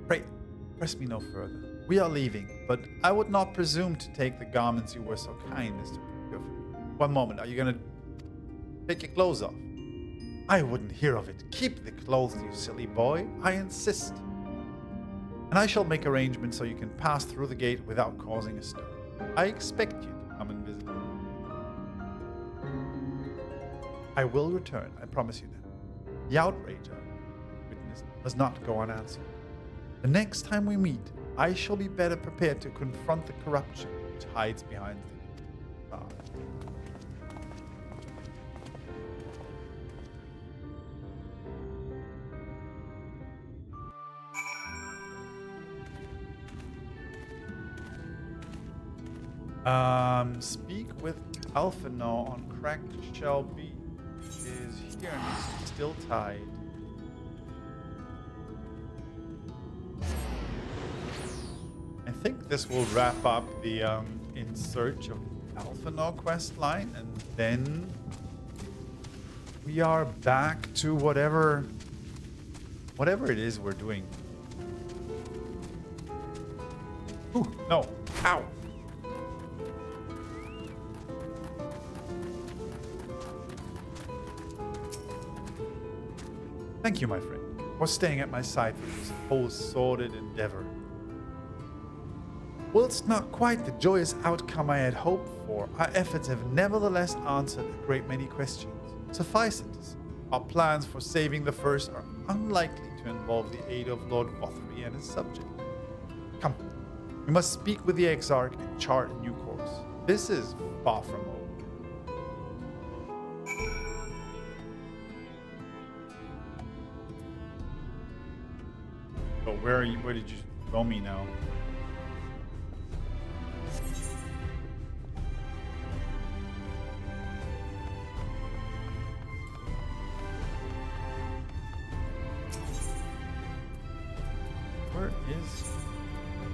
Pray, press me no further. We are leaving, but I would not presume to take the garments you were so kind as to procure for me. One moment, are you going to take your clothes off? I wouldn't hear of it. Keep the clothes, you silly boy. I insist. And I shall make arrangements so you can pass through the gate without causing a stir. I expect you to come and visit me. I will return, I promise you that. The outrage I witnessed must not go unanswered. The next time we meet, I shall be better prepared to confront the corruption which hides behind the speak with Alphinaud on cracked shell B. Is here and he's still tied. I think this will wrap up the In Search of Alphinaud quest line, and then we are back to whatever it is we're doing. Ooh, no. Ow. Thank you, my friend, for staying at my side for this whole sordid endeavor. Whilst not quite the joyous outcome I had hoped for, our efforts have nevertheless answered a great many questions. Suffice it to say, our plans for saving the first are unlikely to involve the aid of Lord Votri and his subject. Come, we must speak with the Exarch and chart a new course. This is far from over. Where are you? Where did you throw me now?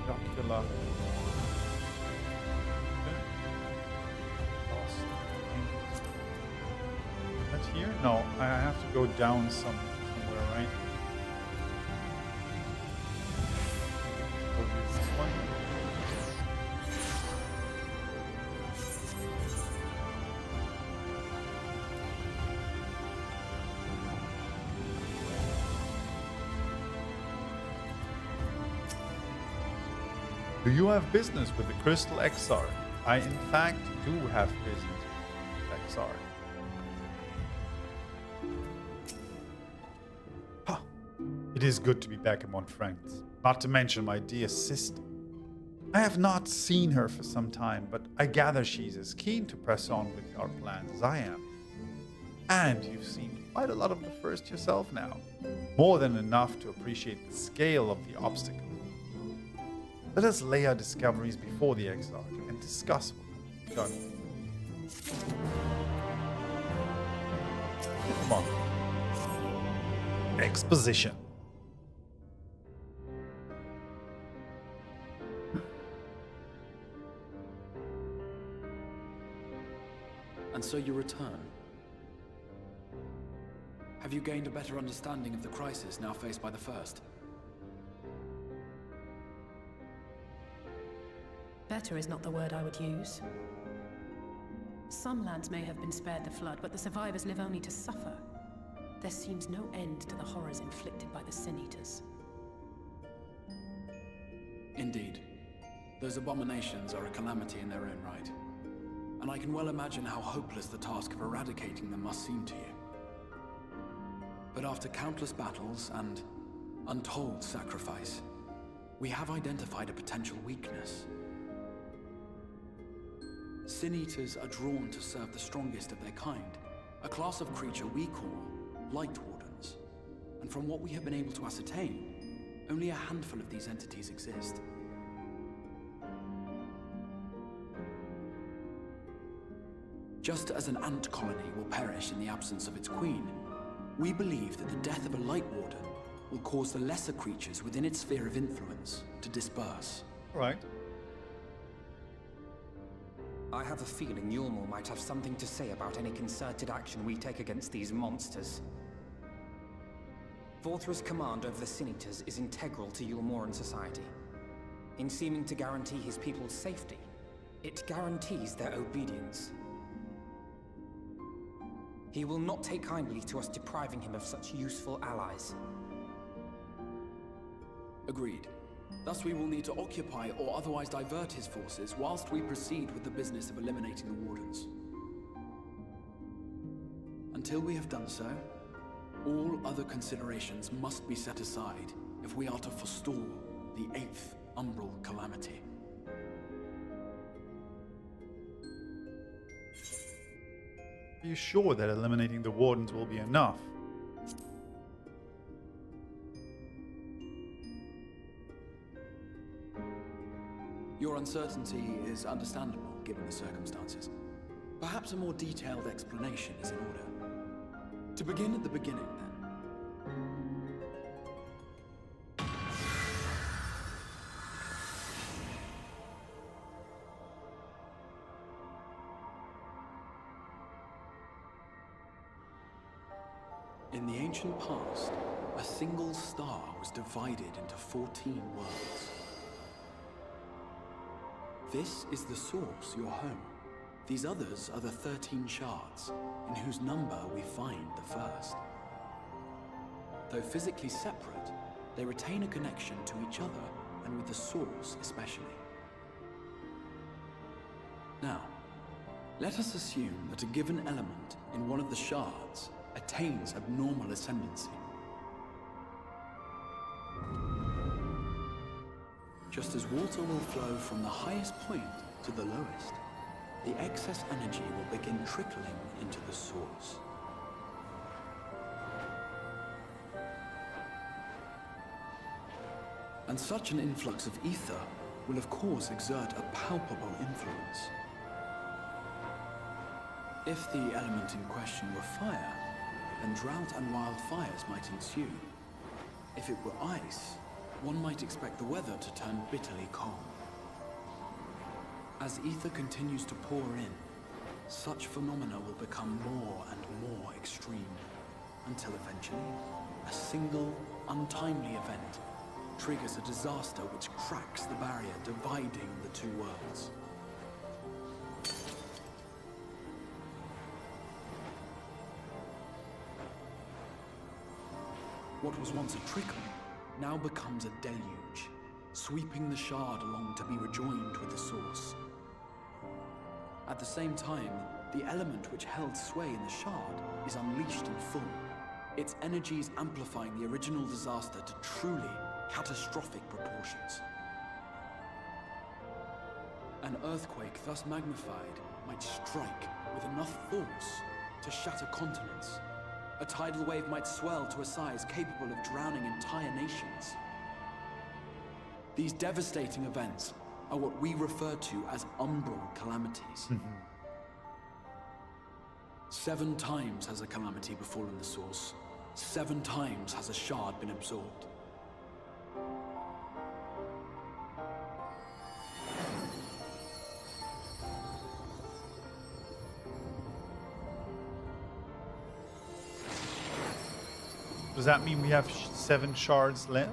Dracula. That's here? No, I have to go down somewhere, right? Go use this one. Do you have business with the Crystal Exarch? I, in fact, do have business with the Exarch. Huh. It is good to be back among friends. Not to mention my dear sister. I have not seen her for some time, but I gather she's as keen to press on with our plans as I am. And you've seen quite a lot of the first yourself now. More than enough to appreciate the scale of the obstacle. Let us lay our discoveries before the Exarch and discuss what we've done. Come on. Exposition. And so you return. Have you gained a better understanding of the crisis now faced by the First? Better is not the word I would use. Some lands may have been spared the flood, but the survivors live only to suffer. There seems no end to the horrors inflicted by the Sin Eaters. Indeed. Those abominations are a calamity in their own right. And I can well imagine how hopeless the task of eradicating them must seem to you. But after countless battles and untold sacrifice, we have identified a potential weakness. Sin Eaters are drawn to serve the strongest of their kind, a class of creature we call Lightwardens. And from what we have been able to ascertain, only a handful of these entities exist. Just as an ant colony will perish in the absence of its queen, we believe that the death of a Lightwarden will cause the lesser creatures within its sphere of influence to disperse. Right. I have a feeling Eulmore might have something to say about any concerted action we take against these monsters. Vorthra's command over the Sin Eaters is integral to Eulmoran society. In seeming to guarantee his people's safety, it guarantees their obedience. He will not take kindly to us depriving him of such useful allies. Agreed. Thus we will need to occupy or otherwise divert his forces whilst we proceed with the business of eliminating the Wardens. Until we have done so, all other considerations must be set aside if we are to forestall the 8th Umbral Calamity. Are you sure that eliminating the Wardens will be enough? Your uncertainty is understandable, given the circumstances. Perhaps a more detailed explanation is in order. To begin at the beginning, then. In the ancient past, a single star was divided into 14 worlds. This is the source, your home. These others are the 13 shards, in whose number we find the first. Though physically separate, they retain a connection to each other, and with the source especially. Now, let us assume that a given element in one of the shards attains abnormal ascendancy. Just as water will flow from the highest point to the lowest, the excess energy will begin trickling into the source. And such an influx of ether will of course exert a palpable influence. If the element in question were fire, then drought and wildfires might ensue. If it were ice, one might expect the weather to turn bitterly calm. As ether continues to pour in, such phenomena will become more and more extreme, until eventually, a single, untimely event triggers a disaster which cracks the barrier dividing the two worlds. What was once a trickle now becomes a deluge, sweeping the shard along to be rejoined with the source. At the same time, the element which held sway in the shard is unleashed in full, its energies amplifying the original disaster to truly catastrophic proportions. An earthquake thus magnified might strike with enough force to shatter continents. A tidal wave might swell to a size capable of drowning entire nations. These devastating events are what we refer to as umbral calamities. 7 times has a calamity befallen the source. 7 times has a shard been absorbed. Does that mean we have 7 shards left?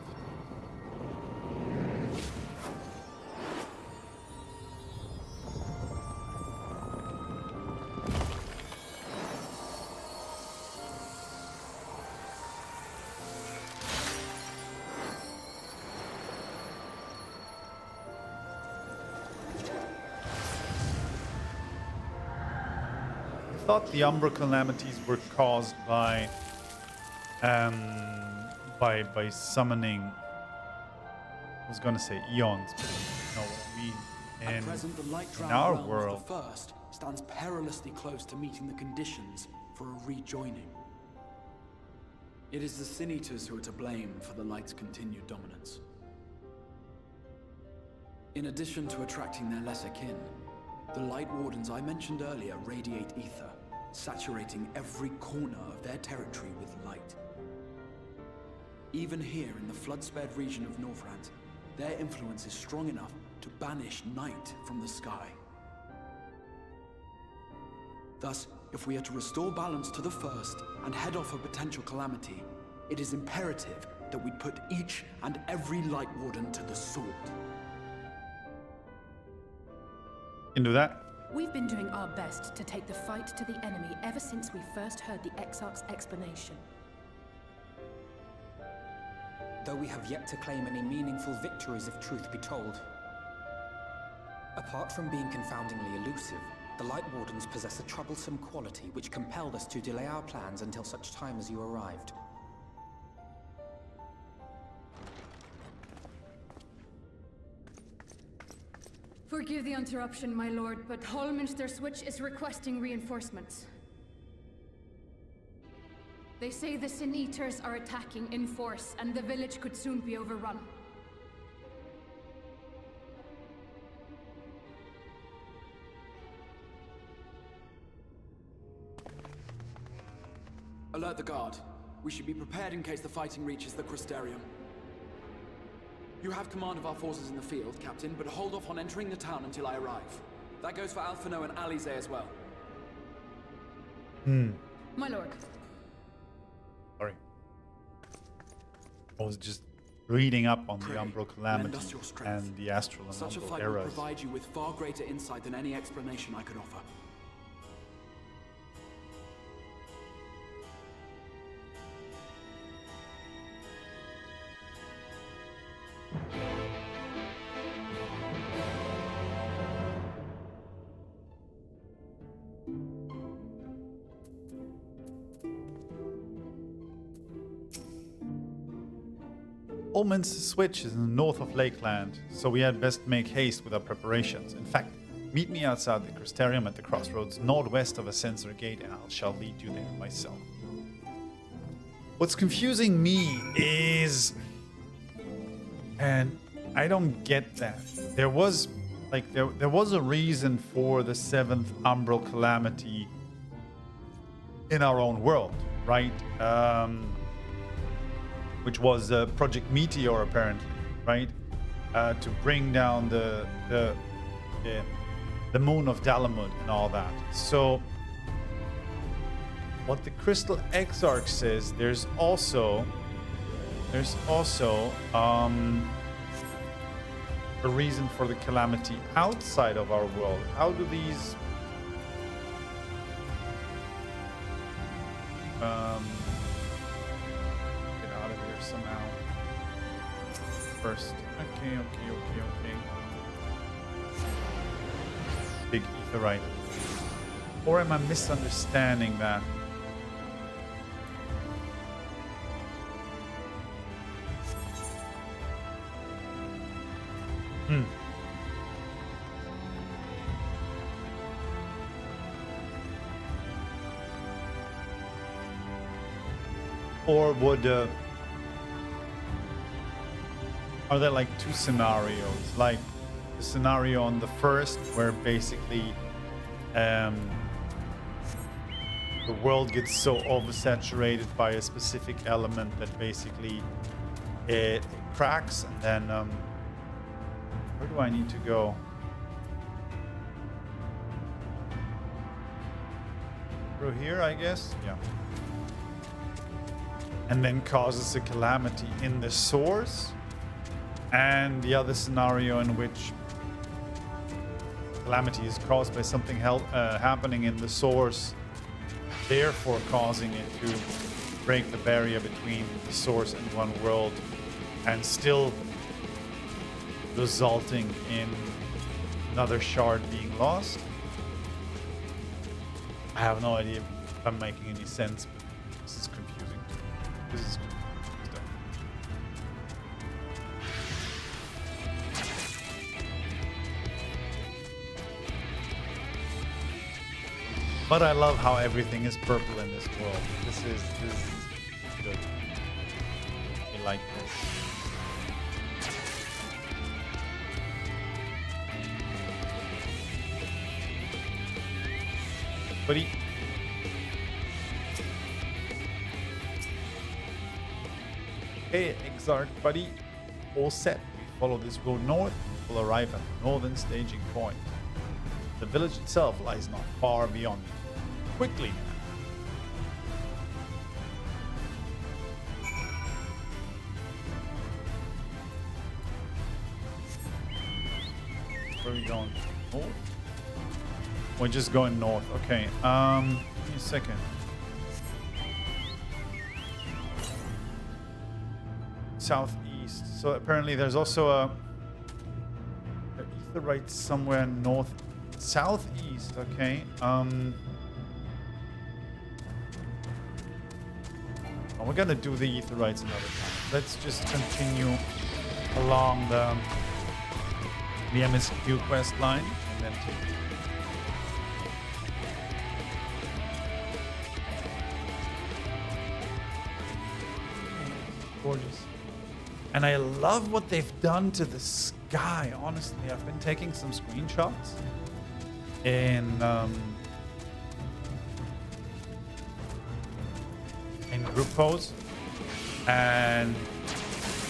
I thought the Umbra calamities were caused by summoning. I was gonna say eons, but you know what I mean. At present, the light In drowned our realm world, of the first stands perilously close to meeting the conditions for a rejoining. It is the Sin Eaters who are to blame for the light's continued dominance. In addition to attracting their lesser kin, the Lightwardens I mentioned earlier radiate ether, saturating every corner of their territory with light. Even here in the flood-spared region of Northrant, their influence is strong enough to banish night from the sky. Thus, if we are to restore balance to the first and head off a potential calamity, it is imperative that we put each and every Lightwarden to the sword. Can do that. We've been doing our best to take the fight to the enemy ever since we first heard the Exarch's explanation. Though we have yet to claim any meaningful victories if truth be told. Apart from being confoundingly elusive, the Lightwardens possess a troublesome quality which compelled us to delay our plans until such time as you arrived. Forgive the interruption, my lord, but Hallminster Switch is requesting reinforcements. They say the Sin Eaters are attacking in force, and the village could soon be overrun. Alert the guard. We should be prepared in case the fighting reaches the Crystarium. You have command of our forces in the field, Captain, but hold off on entering the town until I arrive. That goes for Alphinaud and Alize as well. My lord. Sorry. I was just reading up on Pray, the Umbral lend us Calamity your strength. and the Astral and Such a Umbral fight will eras. provide you with far greater insight than any explanation I could offer. Hallminster Switch is in the north of Lakeland, so we had best make haste with our preparations. In fact, meet me outside the Crystarium at the crossroads northwest of a sensor gate and I shall lead you there myself. What's confusing me is... and I don't get that. There was a reason for the 7th Umbral Calamity in our own world, right? Which was Project Meteor, apparently. right? To bring down the moon of Dalamud and all that. So what the Crystal Exarch says, there's also a reason for the calamity outside of our world. How do these get out of here somehow? First. Okay. Big Aetheryte. Or am I misunderstanding that? Or would are there like two scenarios? Like the scenario on the first, where basically the world gets so oversaturated by a specific element that basically it cracks, and then where do I need to go? Through here, I guess? Yeah. And then causes a calamity in the source. And the other scenario in which calamity is caused by something happening in the source, therefore causing it to break the barrier between the source and one world, and still resulting in another shard being lost. I have no idea if I'm making any sense, but this is confusing. This is confusing stuff. But I love how everything is purple in this world. This is good. I like this. Buddy. Hey, Exarch buddy. All set. We follow this road north. We'll arrive at the northern staging point. The village itself lies not far beyond. Quickly now. Where are we going? North? We're just going north. Okay. Give me a second. Southeast. So apparently there's also a Aetheryte somewhere north, southeast. Okay. Well, we're gonna do the Aetherites another time. Let's just continue along the MSQ quest line and then take. Gorgeous. And I love what they've done to the sky. Honestly, I've been taking some screenshots in group pose, and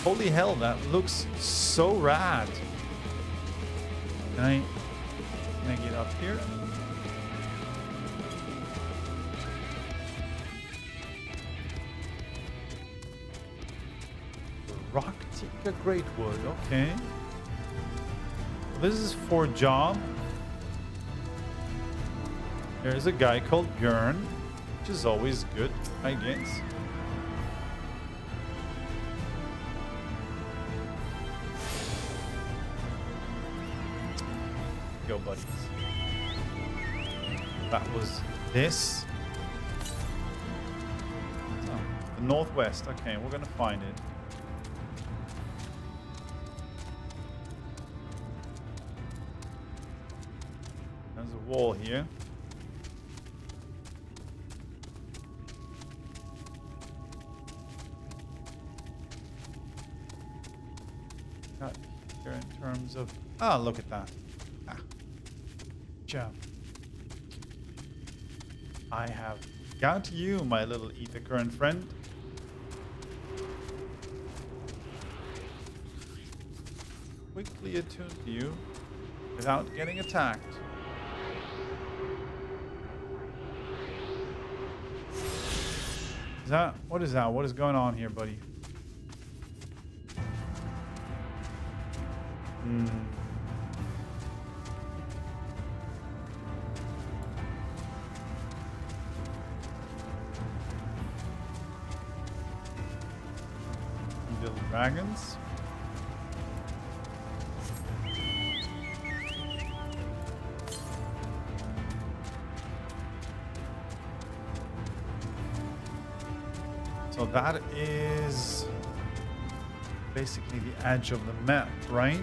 holy hell, that looks so rad. Can I get up here? Rock Tika Greatwood, okay. This is for job. There's a guy called Björn, which is always good, I guess. Go, buddies. That was this. Oh, the northwest. Okay, we're gonna find it. There's a wall here. Got here in terms of look at that. Job. I have got you, my little ether current friend. quickly attune to you without getting attacked. What is that? What is going on here, buddy? Little dragons. So that is basically the edge of the map, right?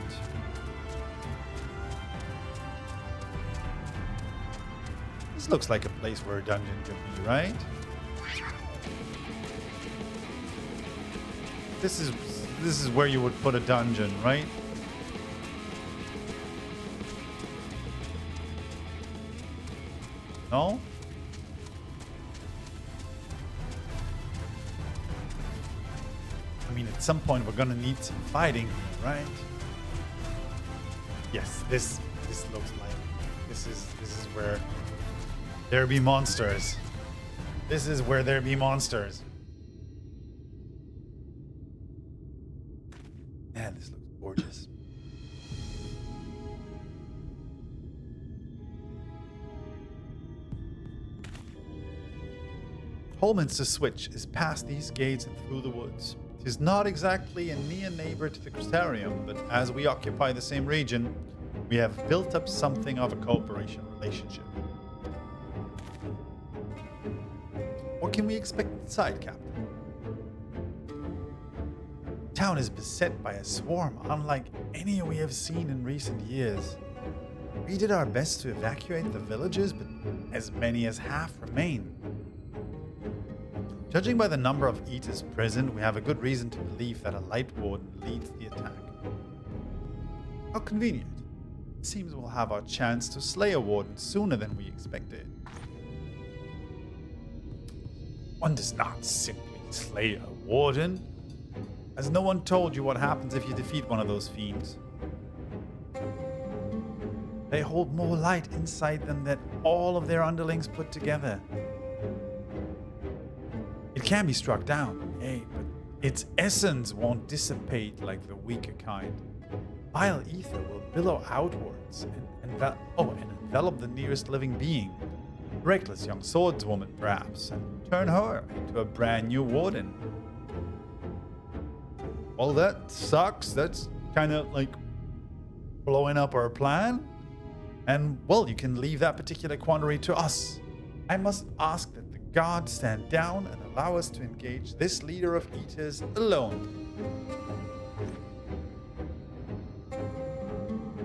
This looks like a place where a dungeon could be, right? This is where you would put a dungeon, right? No? I mean, at some point we're gonna need some fighting here, right? Yes, this looks like this is where there be monsters. This is where there be monsters. Man, this looks gorgeous. Holminster Switch is past these gates and through the woods. It is not exactly a near neighbor to the Crystarium, but as we occupy the same region, we have built up something of a cooperation relationship. What can we expect inside, Captain? The town is beset by a swarm unlike any we have seen in recent years. We did our best to evacuate the villages, but as many as half remain. Judging by the number of eaters present, we have a good reason to believe that a Lightwarden leads the attack. How convenient. It seems we'll have our chance to slay a warden sooner than we expected. One does not simply slay a warden. Has no one told you what happens if you defeat one of those fiends? They hold more light inside them than all of their underlings put together. It can be struck down, but its essence won't dissipate like the weaker kind. Vile ether will billow outwards and envelop the nearest living being. Reckless young swordswoman, perhaps, and turn her into a brand new warden. Well, that sucks. That's kind of like blowing up our plan. And, well, you can leave that particular quandary to us. I must ask that the gods stand down and allow us to engage this leader of eaters alone.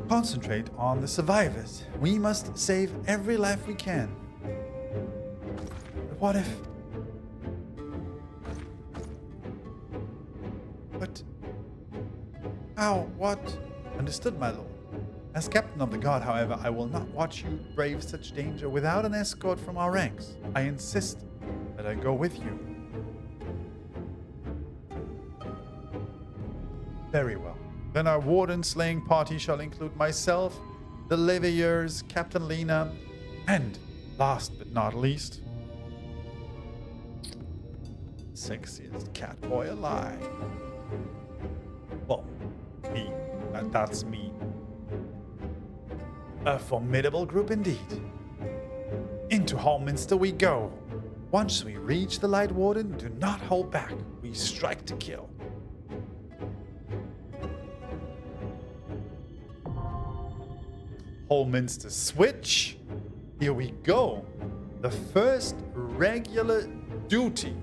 Concentrate on the survivors. We must save every life we can. But what if... But... How? What? Understood, my lord. As captain of the guard, however, I will not watch you brave such danger without an escort from our ranks. I insist that I go with you. Very well. Then our warden slaying party shall include myself, the Leveilleurs, Captain Lena, and, last but not least, sexiest catboy alive. Well, me. That's me. A formidable group indeed. Into Holminster we go. Once we reach the Lightwarden, do not hold back. We strike to kill. Holminster Switch. Here we go. The first regular duty.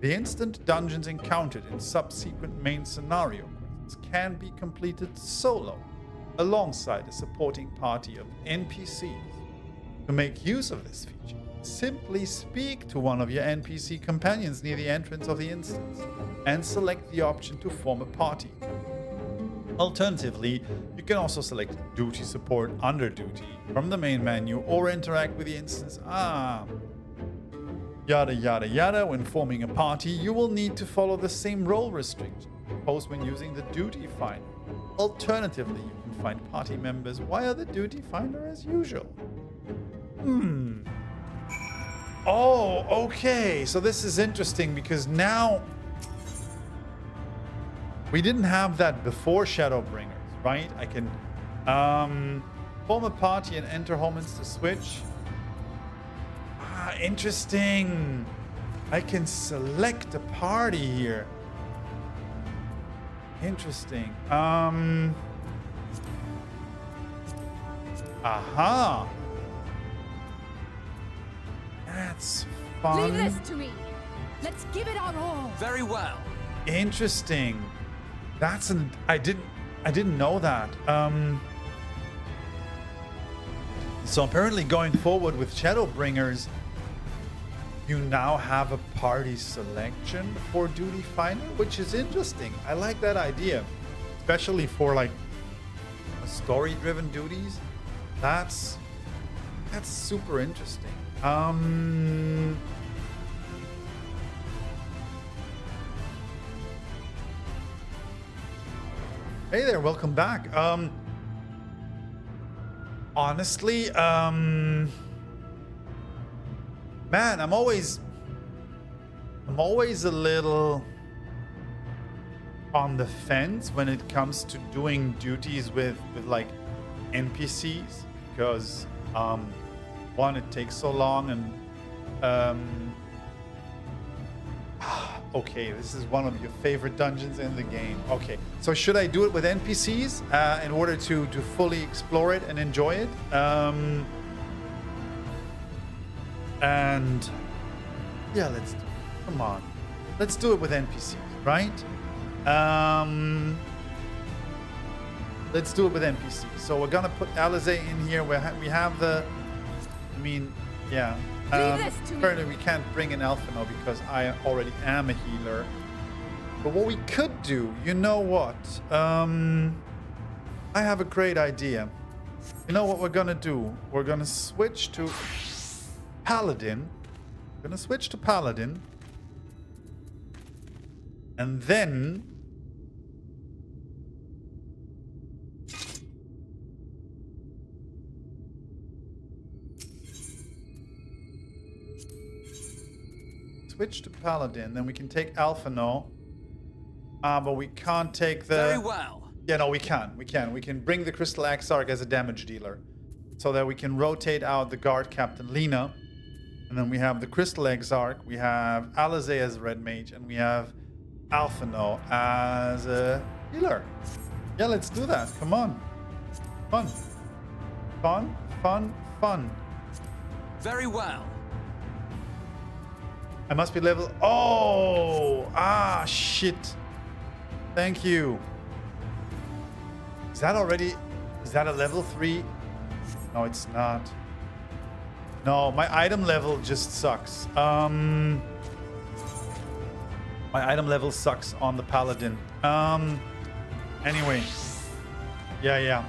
The instant dungeons encountered in subsequent main scenario quests can be completed solo, alongside a supporting party of NPCs. To make use of this feature, simply speak to one of your NPC companions near the entrance of the instance and select the option to form a party. Alternatively, you can also select Duty Support under Duty from the main menu or interact with the instance. Yada yada yada. When forming a party, you will need to follow the same role restriction imposed when using the Duty Finder. Alternatively, you can find party members via the duty finder as usual. Oh, okay. So this is interesting because now we didn't have that before Shadowbringers, right? I can form a party and enter Holman's to switch. Ah, interesting. I can select a party here. Interesting. Aha. That's fun. Leave this to me. Let's give it our all. Very well. Interesting. That's an I didn't know that. So apparently going forward with Shadowbringers, you now have a party selection for Duty Finder, which is interesting. I like that idea, especially for like story-driven duties. That's super interesting. Hey there, welcome back. Honestly, man, I'm always a little on the fence when it comes to doing duties with like NPCs, because one, it takes so long, and okay, this is one of your favorite dungeons in the game. Okay, so should I do it with NPCs in order to fully explore it and enjoy it? And yeah, let's do it. Come on, let's do it with NPCs, right? Let's do it with NPCs. So we're gonna put Alizé in here. We have the, I mean, yeah. Apparently we can't bring in Alphinaud because I already am a healer. But what we could do, you know what? I have a great idea. You know what we're gonna do? We're gonna switch to Paladin. We're gonna switch to Paladin. And then switch to Paladin, then we can take Alphinaud. But we can't take the... Very well. Yeah, no, we can. We can bring the Crystal Exarch as a damage dealer. So that we can rotate out the guard captain, Lena. And then we have the Crystal Exarch, we have Alizé as a red mage, and we have Alphinaud as a healer. Yeah, let's do that. Come on. Fun. Fun, fun, fun. Very well. I must be level... Oh! Ah, shit. Thank you. Is that already... Is that a level 3? No, it's not. No, my item level just sucks. My item level sucks on the Paladin. Anyway. Yeah,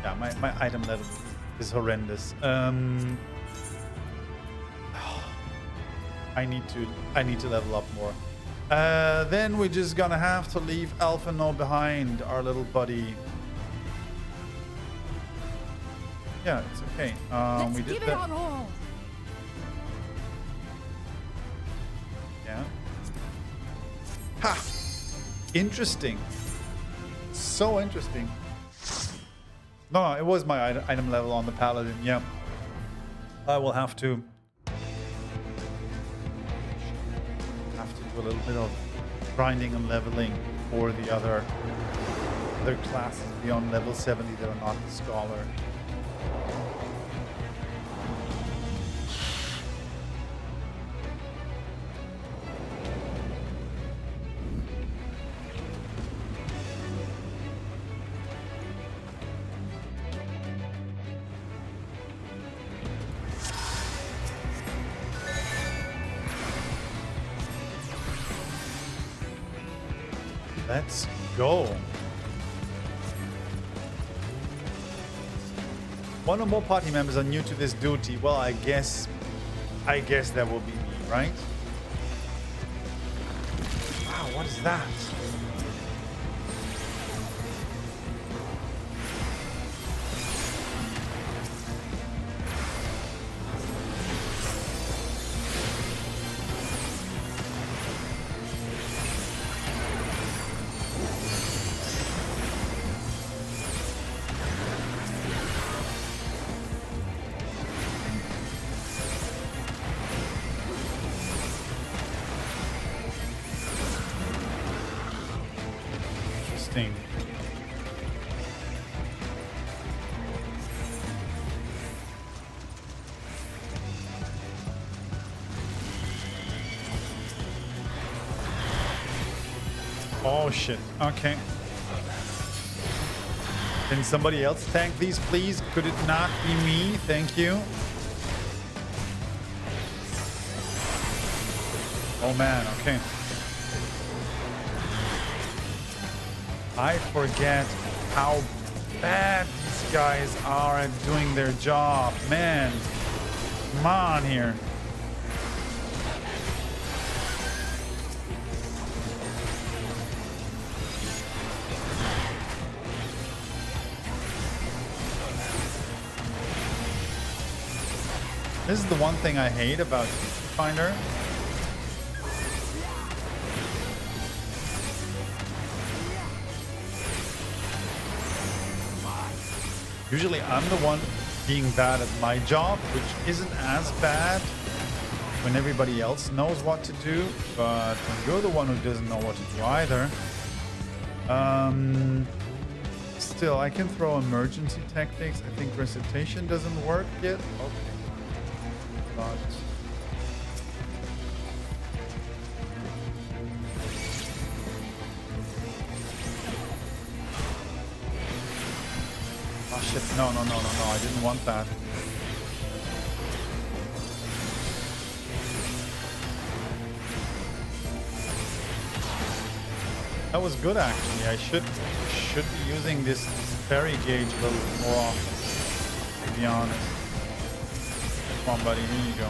my item level is horrendous. I need to level up more. Then we're just gonna have to leave Alphinaud behind, our little buddy. Yeah, it's okay. We did that. Yeah. Ha! Interesting. So interesting. No, it was my item level on the Paladin. Yeah. I will have to do a little bit of grinding and leveling for the other classes beyond level 70 that are not the Scholar. Let's go. One or more party members are new to this duty. Well, I guess that will be me, right? Wow, what is that? anything. Oh shit. Okay. Can somebody else tank these, please? Could it not be me? Thank you. Oh man, okay. I forget how bad these guys are at doing their job. Man, come on here. This is the one thing I hate about Finder. Usually I'm the one being bad at my job, which isn't as bad when everybody else knows what to do, but when you're the one who doesn't know what to do either. Still, I can throw emergency tactics. I think recitation doesn't work yet. Okay. But oh shit, no, I didn't want that. That was good actually. I should be using this fairy gauge a little bit more often, to be honest. Come on buddy, here you go.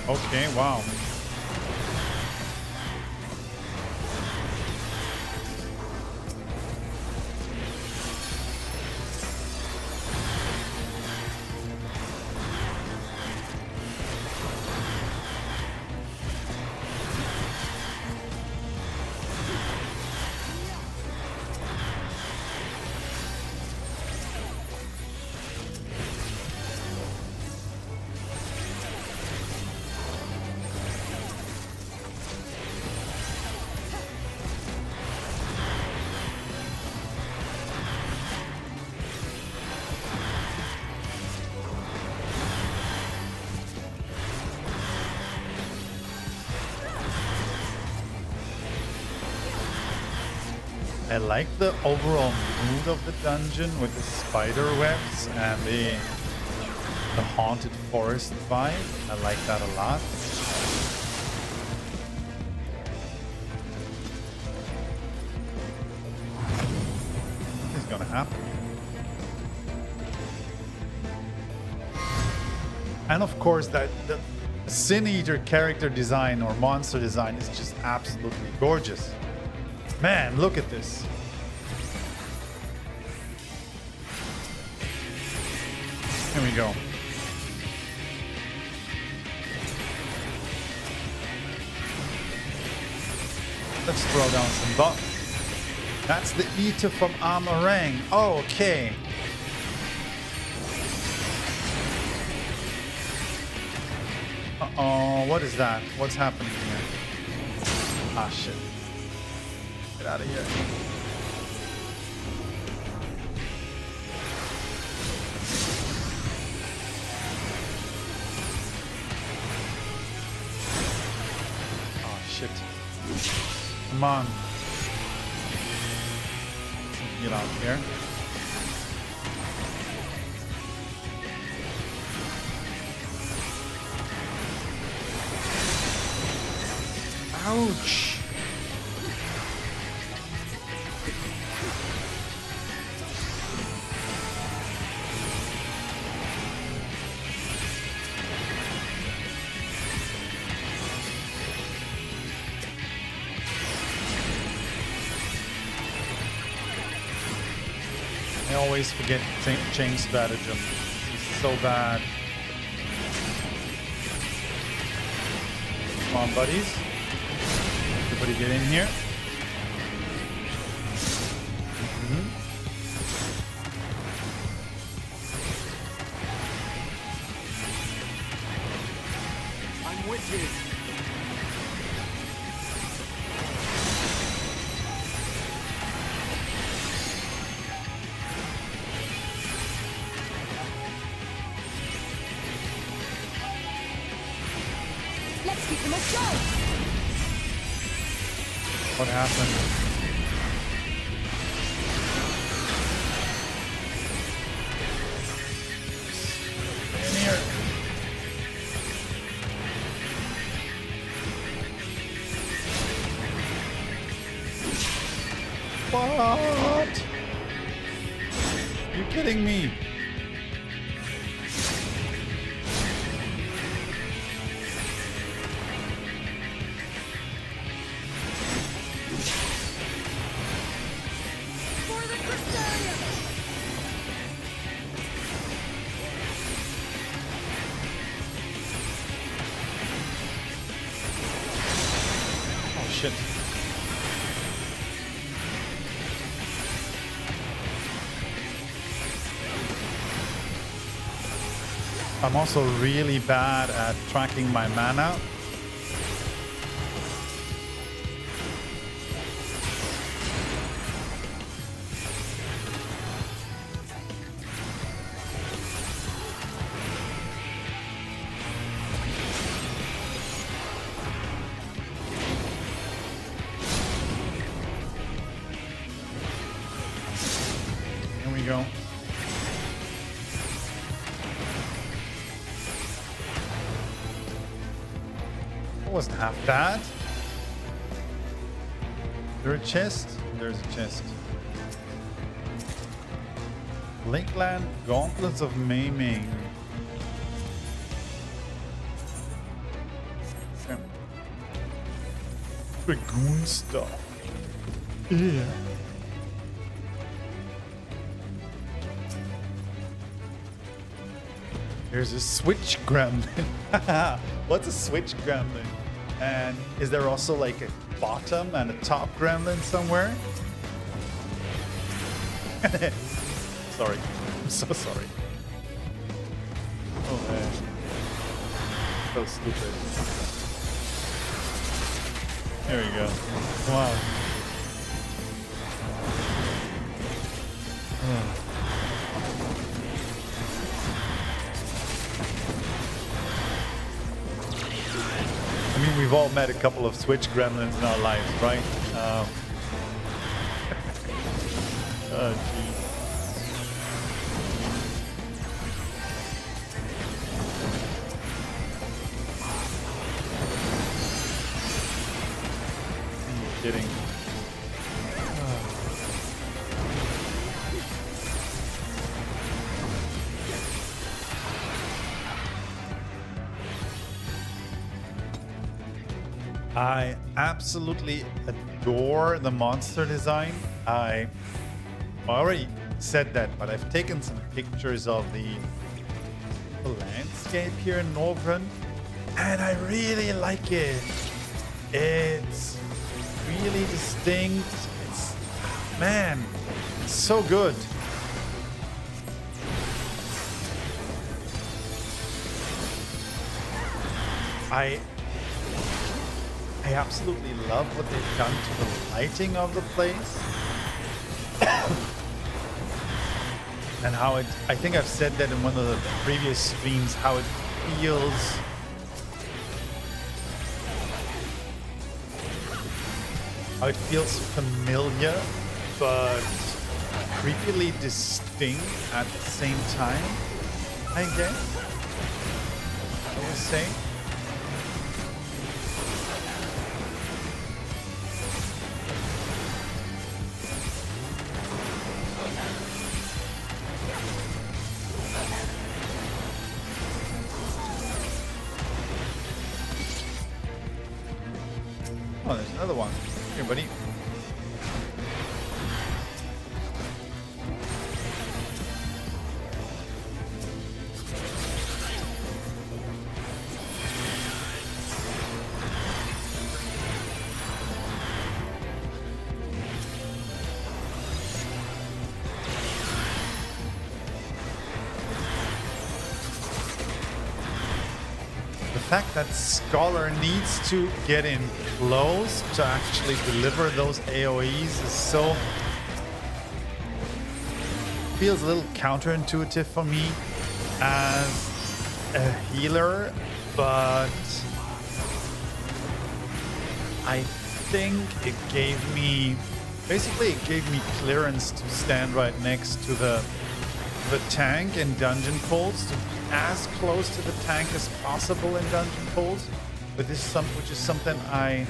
Okay, wow. I like the overall mood of the dungeon with the spider webs and the haunted forest vibe. I like that a lot. What's gonna happen? And of course, that the Sin Eater character design or monster design is just absolutely gorgeous. Man, look at this. Here we go. Let's throw down some buff. That's the Eater from Amarang. Oh, okay. Uh-oh, what is that? What's happening here? Ah, shit. Get out of here. Oh, shit. Come on. Get out here. Ouch! I always forget to change stratagem. It's so bad. Come on, buddies. Everybody get in here. I'm with you. Let's give them a show! What happened? In here. What? You kidding me? Shit. I'm also really bad at tracking my mana. Go. It wasn't half bad. Is there a chest? There's a chest. Lakeland Gauntlets of Maiming. Okay. Dragoon stuff. Yeah. There's a switch gremlin. What's a switch gremlin? And is there also like a bottom and a top gremlin somewhere? Sorry. I'm so sorry. Oh man. So stupid. There we go. Come on. Oh. I mean, we've all met a couple of switch gremlins in our lives, right? Oh, geez. Kidding. I absolutely adore the monster design. I already said that, but I've taken some pictures of the landscape here in Norvrend, and I really like it. It's really distinct. It's, man, it's so good. I absolutely love what they've done to the lighting of the place. And how it, I think I've said that in one of the previous streams, how it feels familiar, but creepily distinct at the same time, I guess I would say. Oh, there's another one. Here, buddy. The fact that Scholar needs to get in close to actually deliver those AoEs is so... feels a little counterintuitive for me as a healer, but I think it gave me... basically it gave me clearance to stand right next to the tank in dungeon pulls, to as close to the tank as possible in dungeon pulls, but this is which is something I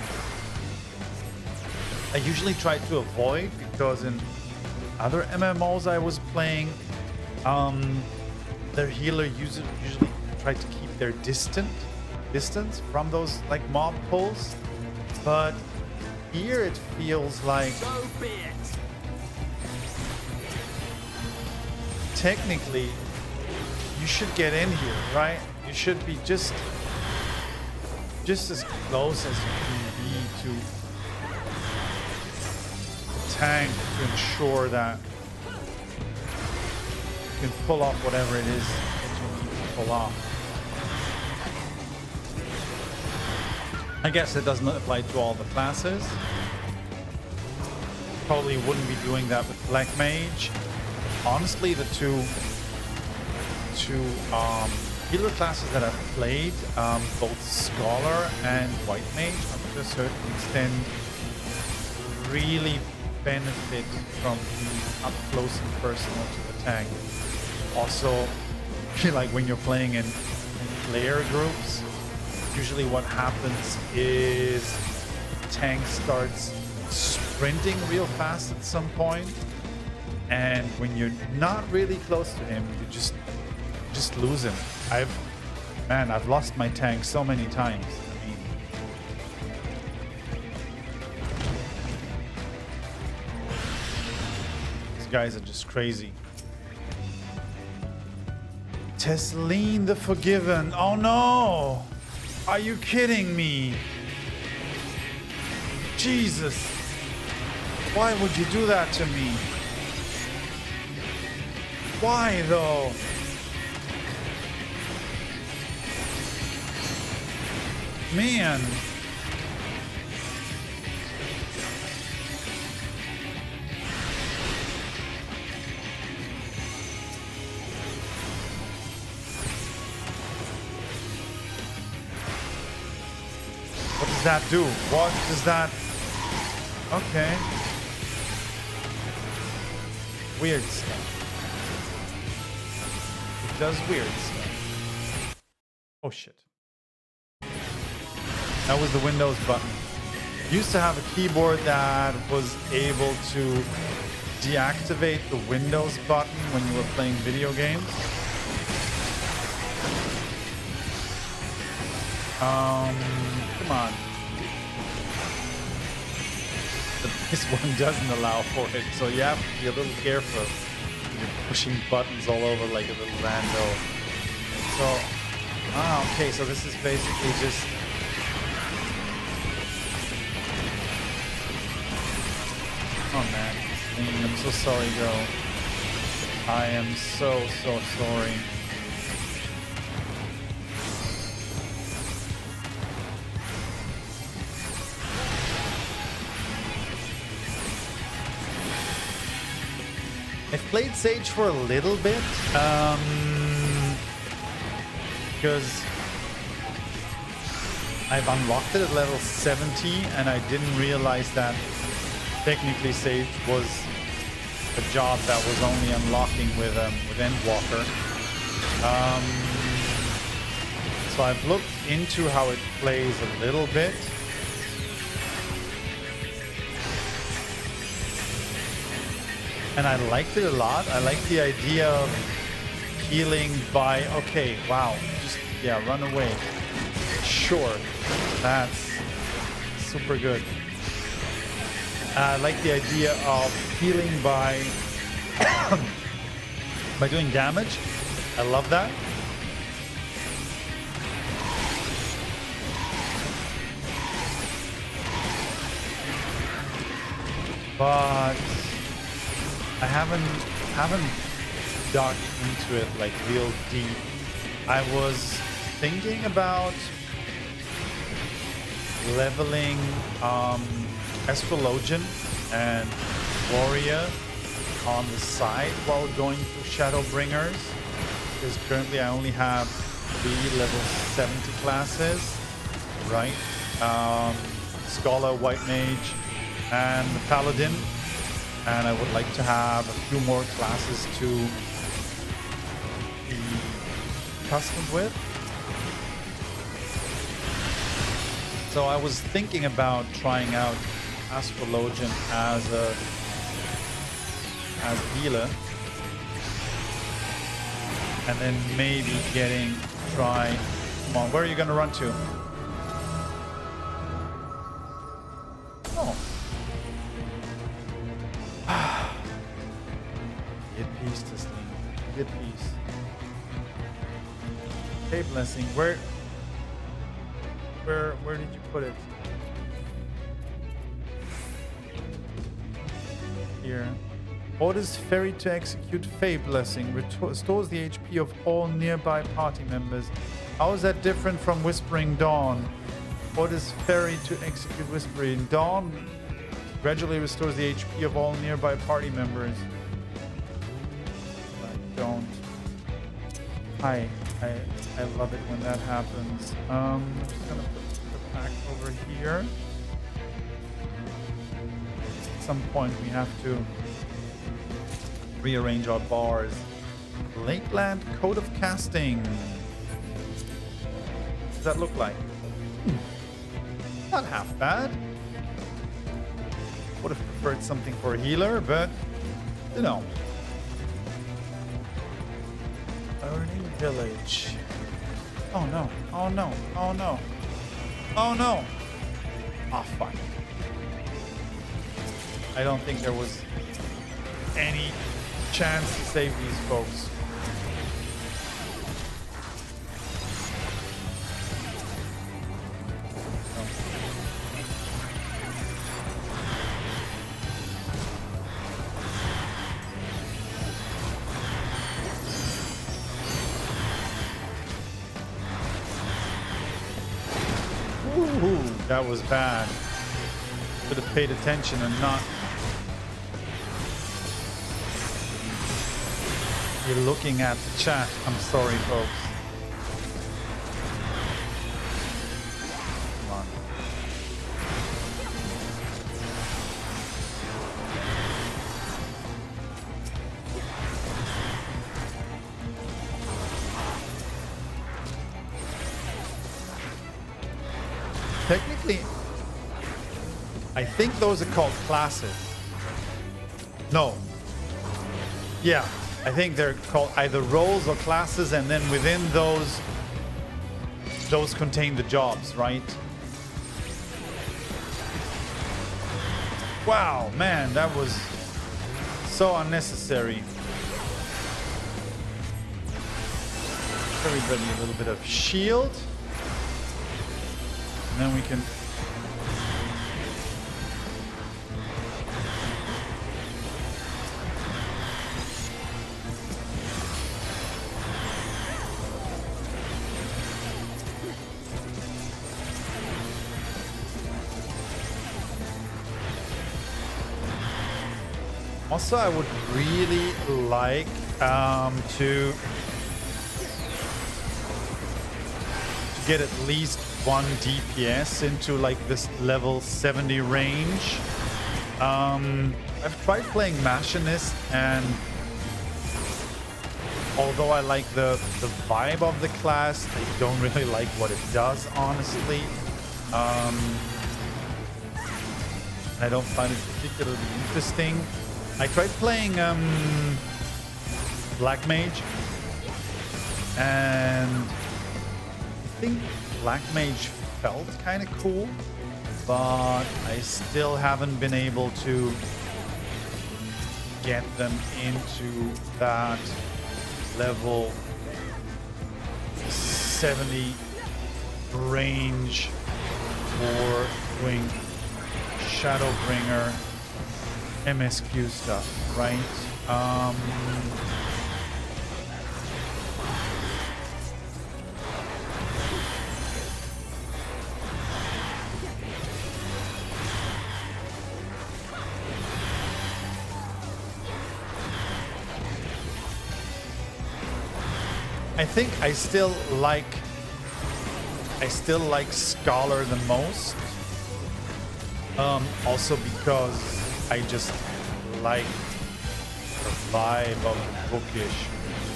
usually try to avoid, because in other MMOs I was playing, their healer usually tried to keep their distance from those like mob pulls, but here it feels like So be it. technically you should get in here, right? You should be just as close as you can be to the tank to ensure that you can pull off whatever it is that you need to pull off. I guess it doesn't apply to all the classes. Probably wouldn't be doing that with Black Mage. Honestly, the two healer classes that I've played, both Scholar and White Mage, up to a certain extent, really benefit from being up close and personal to the tank. Also, like when you're playing in player groups, usually what happens is the tank starts sprinting real fast at some point, and when you're not really close to him, you just lose him. I've lost my tank so many times. I mean, these guys are just crazy. Tesleen the Forgiven. Oh no! Are you kidding me? Jesus! Why would you do that to me? Why though? Man. What does that do? What does that... Okay. weird stuff. It does weird stuff. Oh shit. That was the Windows button. Used to have a keyboard that was able to deactivate the Windows button when you were playing video games. Come on. This one doesn't allow for it, so you have to be a little careful. You're pushing buttons all over like a little rando. So, okay, so this is basically just... Oh man, I'm so sorry, girl. I am so sorry. I've played Sage for a little bit, because I've unlocked it at level 70, and I didn't realize that technically Sage was a job that was only unlocking with Endwalker. So I've looked into how it plays a little bit. And I liked it a lot. I like the idea of healing by, okay, wow, just, yeah, run away. Sure, that's super good. I like the idea of healing by by doing damage. I love that. But I haven't dug into it like real deep. I was thinking about leveling Astrologian and Warrior on the side while going through Shadowbringers, because currently I only have 3 level 70 classes, right? Scholar, White Mage, and the Paladin, and I would like to have a few more classes to be accustomed with. So I was thinking about trying out Astrologian as healer, and then maybe try. Come on, where are you gonna run to? Oh. Get peace, Tisling. Get peace. Hey, blessing. Where did you put it? Here. Orders Ferry to execute Fey Blessing. Restores the HP of all nearby party members. How is that different from Whispering Dawn? Orders Ferry to execute Whispering Dawn. Gradually restores the HP of all nearby party members. I don't. I love it when that happens. I'm just gonna put the pack over here. At some point we have to rearrange our bars. Lakeland Code of Casting. What does that look like? Not half bad. Would have preferred something for a healer, but you know. Burning Village. Oh no, oh no, oh no. Oh no! Oh fuck. I don't think there was any chance to save these folks. Ooh, that was bad. Should have paid attention and not. You're looking at the chat. I'm sorry, folks. Come on. Technically, I think those are called classes. No. Yeah, I think they're called either roles or classes, and then within those contain the jobs, right? Wow, man, that was so unnecessary. Everybody a little bit of shield. And then we can... Also, I would really like to get at least one DPS into like this level 70 range. I've tried playing Machinist, and although I like the vibe of the class, I don't really like what it does, honestly. I don't find it particularly interesting. I tried playing Black Mage, and I think Black Mage felt kind of cool, but I still haven't been able to get them into that level 70 range for doing Shadowbringer MSQ stuff, right? I think I still like Scholar the most. Also because I just like the vibe of the bookish,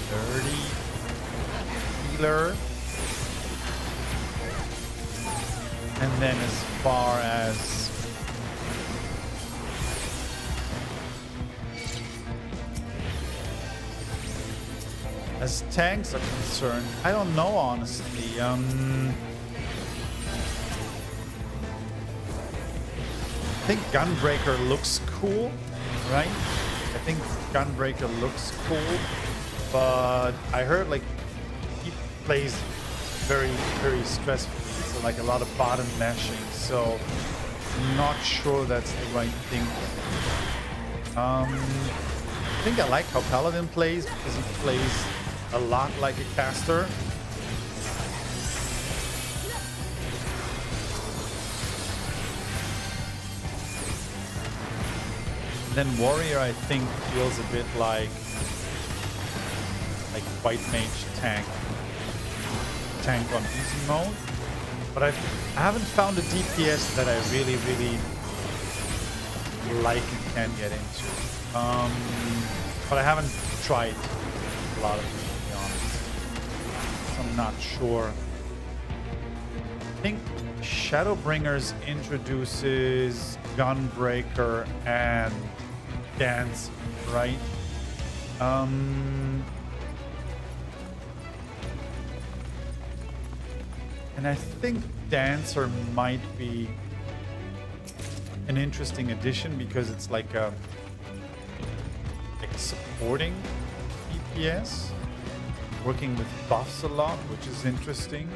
dirty healer. And then as far as tanks are concerned, I don't know, honestly. I think Gunbreaker looks cool, right? I think Gunbreaker looks cool, but I heard like he plays very, very stressfully, so like a lot of bottom mashing, so I'm not sure that's the right thing. I think I like how Paladin plays, because he plays a lot like a caster. Then Warrior, I think, feels a bit like White Mage tank on easy mode. But I haven't found a DPS that I really, really like and can get into. But I haven't tried a lot of them, to be honest. So I'm not sure. I think Shadowbringers introduces Gunbreaker and Dance, right? And I think Dancer might be an interesting addition because it's like a supporting DPS, working with buffs a lot, which is interesting.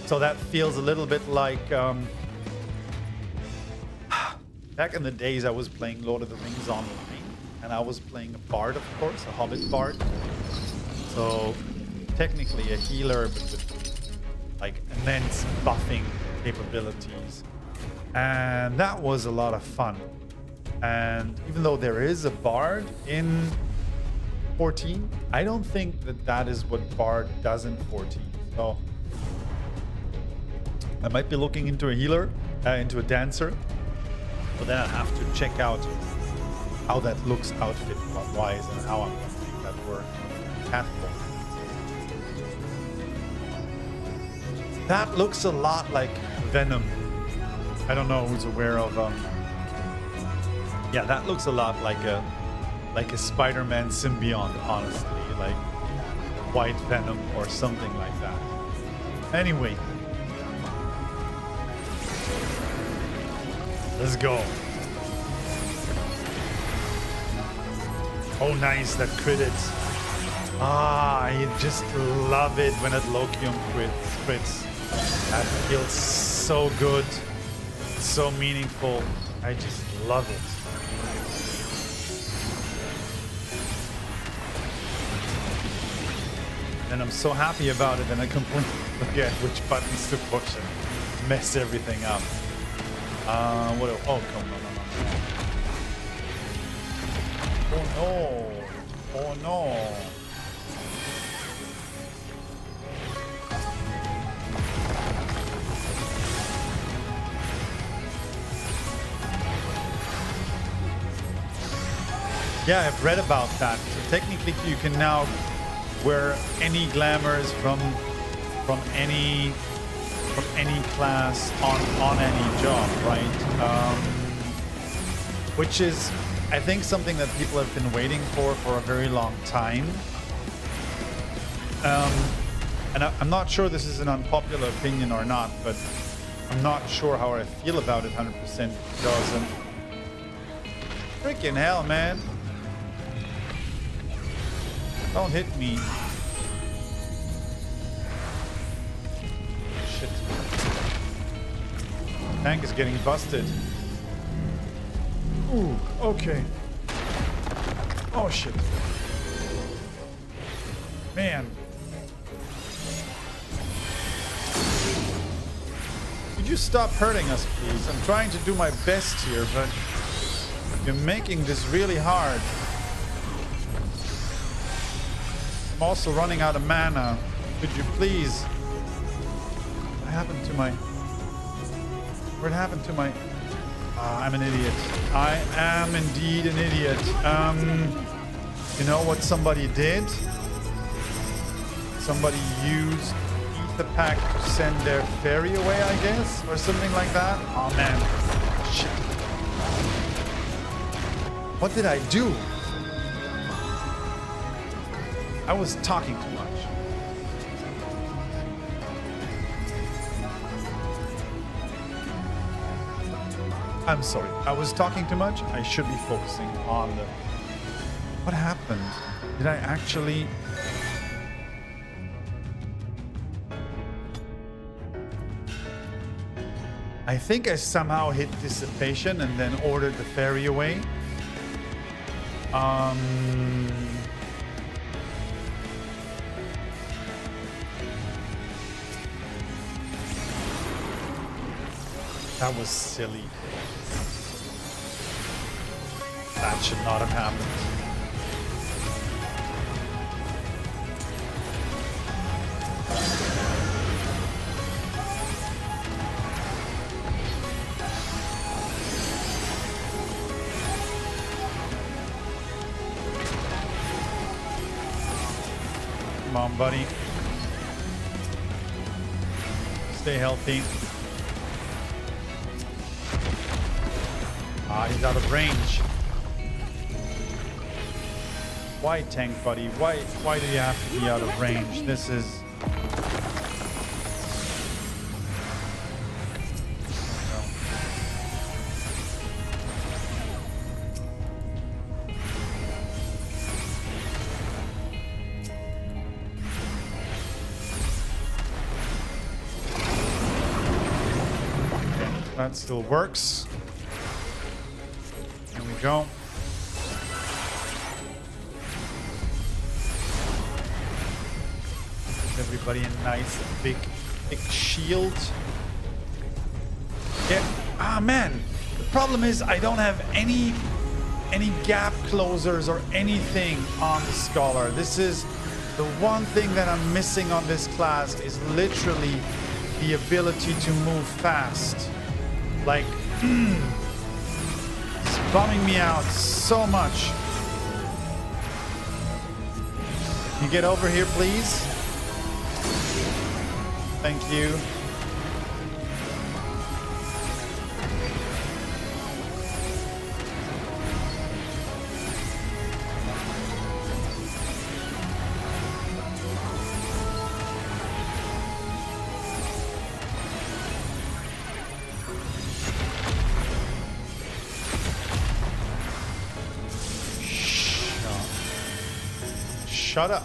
So that feels a little bit like back in the days I was playing Lord of the Rings online, and I was playing a bard, of course, a hobbit bard. So technically a healer, but with like immense buffing capabilities. And that was a lot of fun. And even though there is a bard in 14, I don't think that is what bard does in 14. So I might be looking into a healer, into a dancer, but then I have to check out how that looks outfit-wise and how I'm going to make that work. Catapult. That looks a lot like Venom. I don't know who's aware of yeah, that looks a lot like a Spider-Man symbiont, honestly, like White Venom or something like that. Anyway, let's go. Oh, nice, that critted. Ah, I just love it when that Lokium crits. That feels so good, so meaningful. I just love it. And I'm so happy about it, and I completely forget which buttons to push and mess everything up. What? Oh, come on, no. Oh no. Yeah, I've read about that. So technically you can now wear any glamours from any class on any job, right? Which is, I think, something that people have been waiting for a very long time. And I'm not sure this is an unpopular opinion or not, but I'm not sure how I feel about it 100% because freaking hell, man. Don't hit me. Shit. Tank is getting busted. Ooh, okay. Oh shit. Man. Could you stop hurting us, please? I'm trying to do my best here, but you're making this really hard. I'm also running out of mana. Could you please? What happened to my... What happened to my... I'm an idiot. I am indeed an idiot. You know what somebody did? Somebody used Ether Pack to send their ferry away, I guess? Or something like that? Oh man. Shit. What did I do? I was talking too much. I'm sorry. I was talking too much. I should be focusing on the... What happened? Did I actually... I think I somehow hit Dissipation and then ordered the ferry away. That was silly. That should not have happened. Come on, buddy. Stay healthy. Ah, he's out of range. Why tank, buddy? Why do you have to be out of range? This is... Okay, that still works. There we go. Everybody a nice big shield. Yeah. Ah man, the problem is I don't have any gap closers or anything on the Scholar. This is the one thing that I'm missing on this class, is literally the ability to move fast. Like it's bumming me out so much. Can you get over here, please? Thank you. shut up.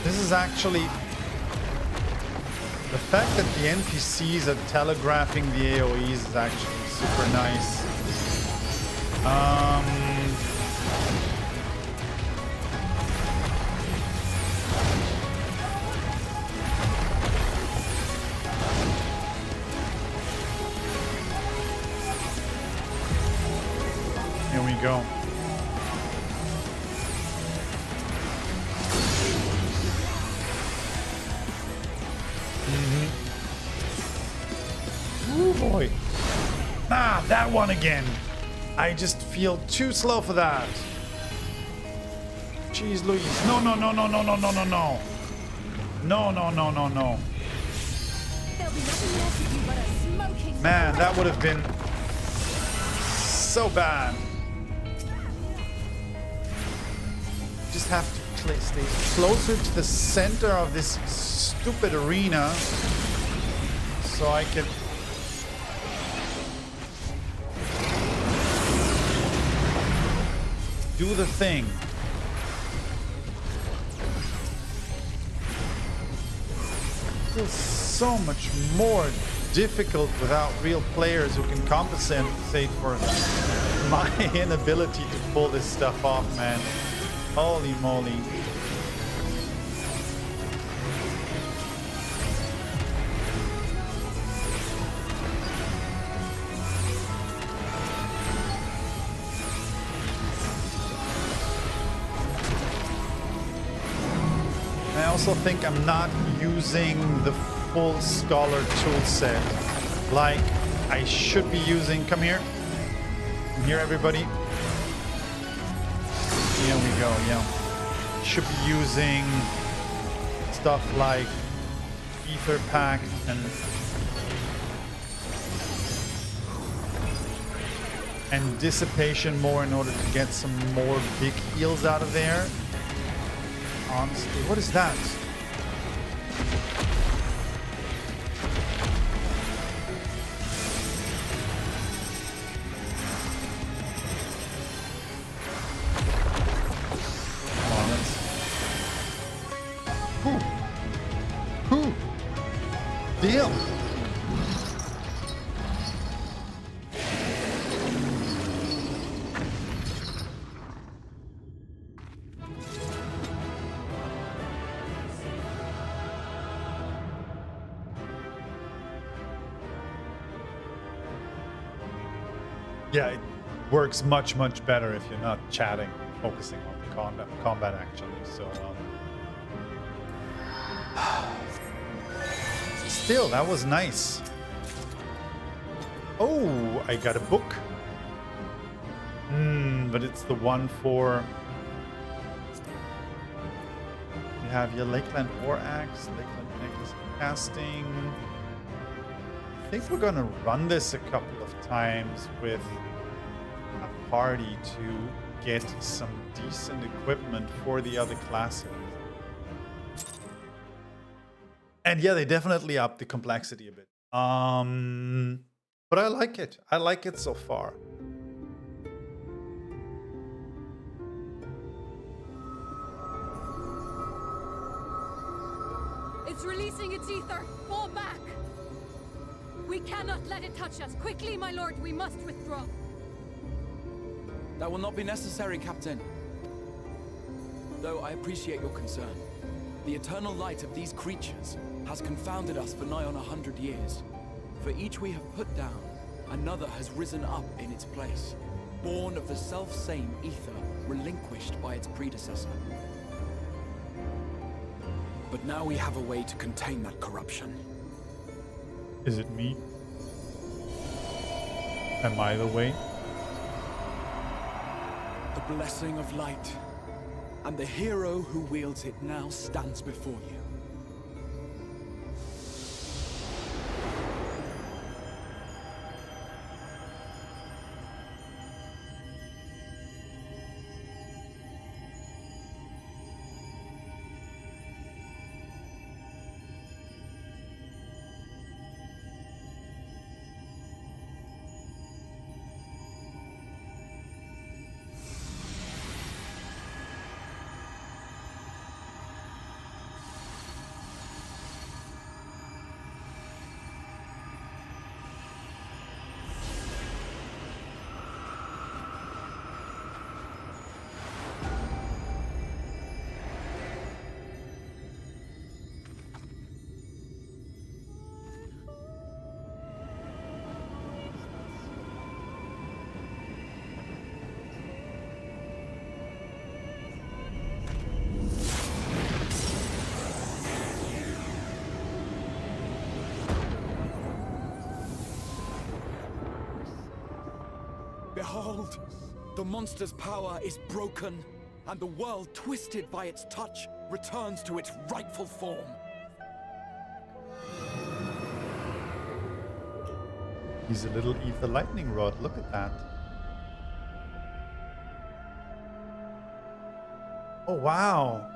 This is actually the fact that the NPCs are telegraphing the AoEs is actually super nice. Here we go. Oh boy. Ah, that one again. I just feel too slow for that. Jeez Louise. No, no, no, no, no, no, no, no, no. No, no, no, no, no. Man, that would have been so bad. Just have to stay closer to the center of this stupid arena so I can do the thing. It feels so much more difficult without real players who can compensate for my inability to pull this stuff off, man. Holy moly. I also think I'm not using the full Scholar toolset like I should be using. Come here. Come here, everybody. Here we go, yeah. Should be using stuff like Ether Pact and Dissipation more in order to get some more big heals out of there. Honestly, what is that? Deal. Yeah, it works much better if you're not chatting, focusing on the combat actually. So still, that was nice. Oh, I got a book. But it's the one for... You have your Lakeland War Axe, Lakeland Necklace Casting. I think we're gonna run this a couple of times with a party to get some decent equipment for the other classes. And yeah, they definitely upped the complexity a bit. But I like it. I like it so far. It's releasing its ether. Fall back. We cannot let it touch us. Quickly, my lord, we must withdraw. That will not be necessary, Captain. Though I appreciate your concern. The eternal light of these creatures has confounded us for nigh on 100 years. For each we have put down, another has risen up in its place, born of the self-same ether relinquished by its predecessor. But now we have a way to contain that corruption. Is it me? Am I the way? The blessing of light, and the hero who wields it now stands before you. Behold! The monster's power is broken, and the world, twisted by its touch, returns to its rightful form. He's a little ether lightning rod. Look at that. Oh, wow.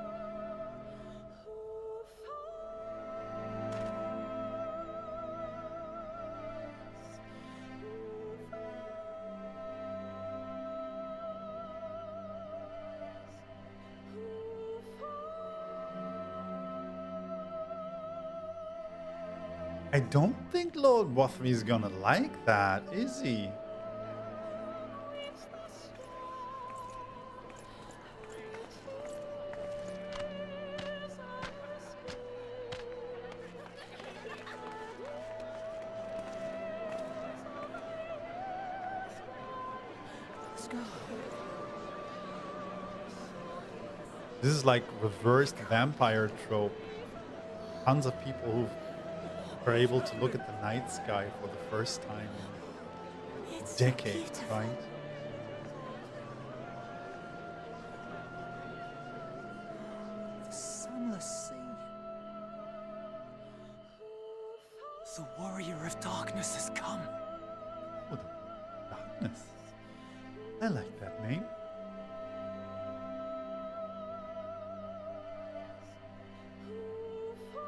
I don't think Lord Wathry is gonna like that, is he? This is like reversed vampire trope. Tons of people who are able to look at the night sky for the first time in decades, right? The sunless sea. The warrior of darkness has come. Oh, the darkness. I like that name.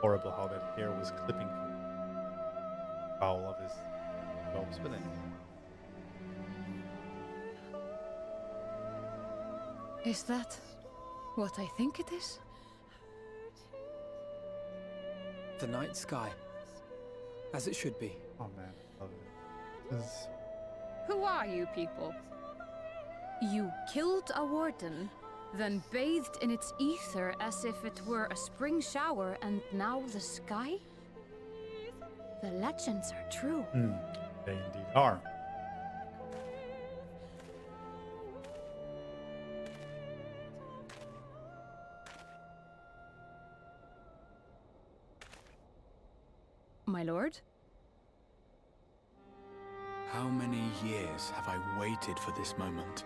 Horrible how that hair was clipping through the foul of his robes, but anyway. Is that what I think it is? The night sky. As it should be. Oh man, I love it. This Who are you people? You killed a warden, then bathed in its ether as if it were a spring shower, and now the sky? The legends are true. they indeed are. My lord? How many years have I waited for this moment?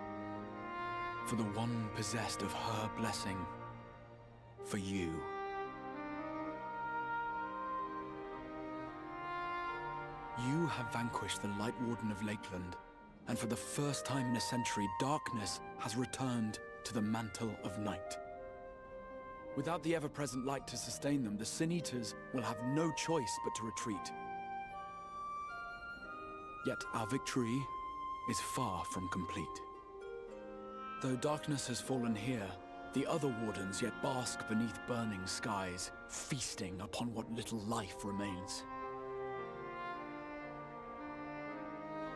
For the one possessed of her blessing. For you. You have vanquished the Lightwarden of Lakeland, and for the first time in a century, darkness has returned to the mantle of night. Without the ever-present light to sustain them, the Sin-Eaters will have no choice but to retreat. Yet our victory is far from complete. Though darkness has fallen here, the other wardens yet bask beneath burning skies, feasting upon what little life remains.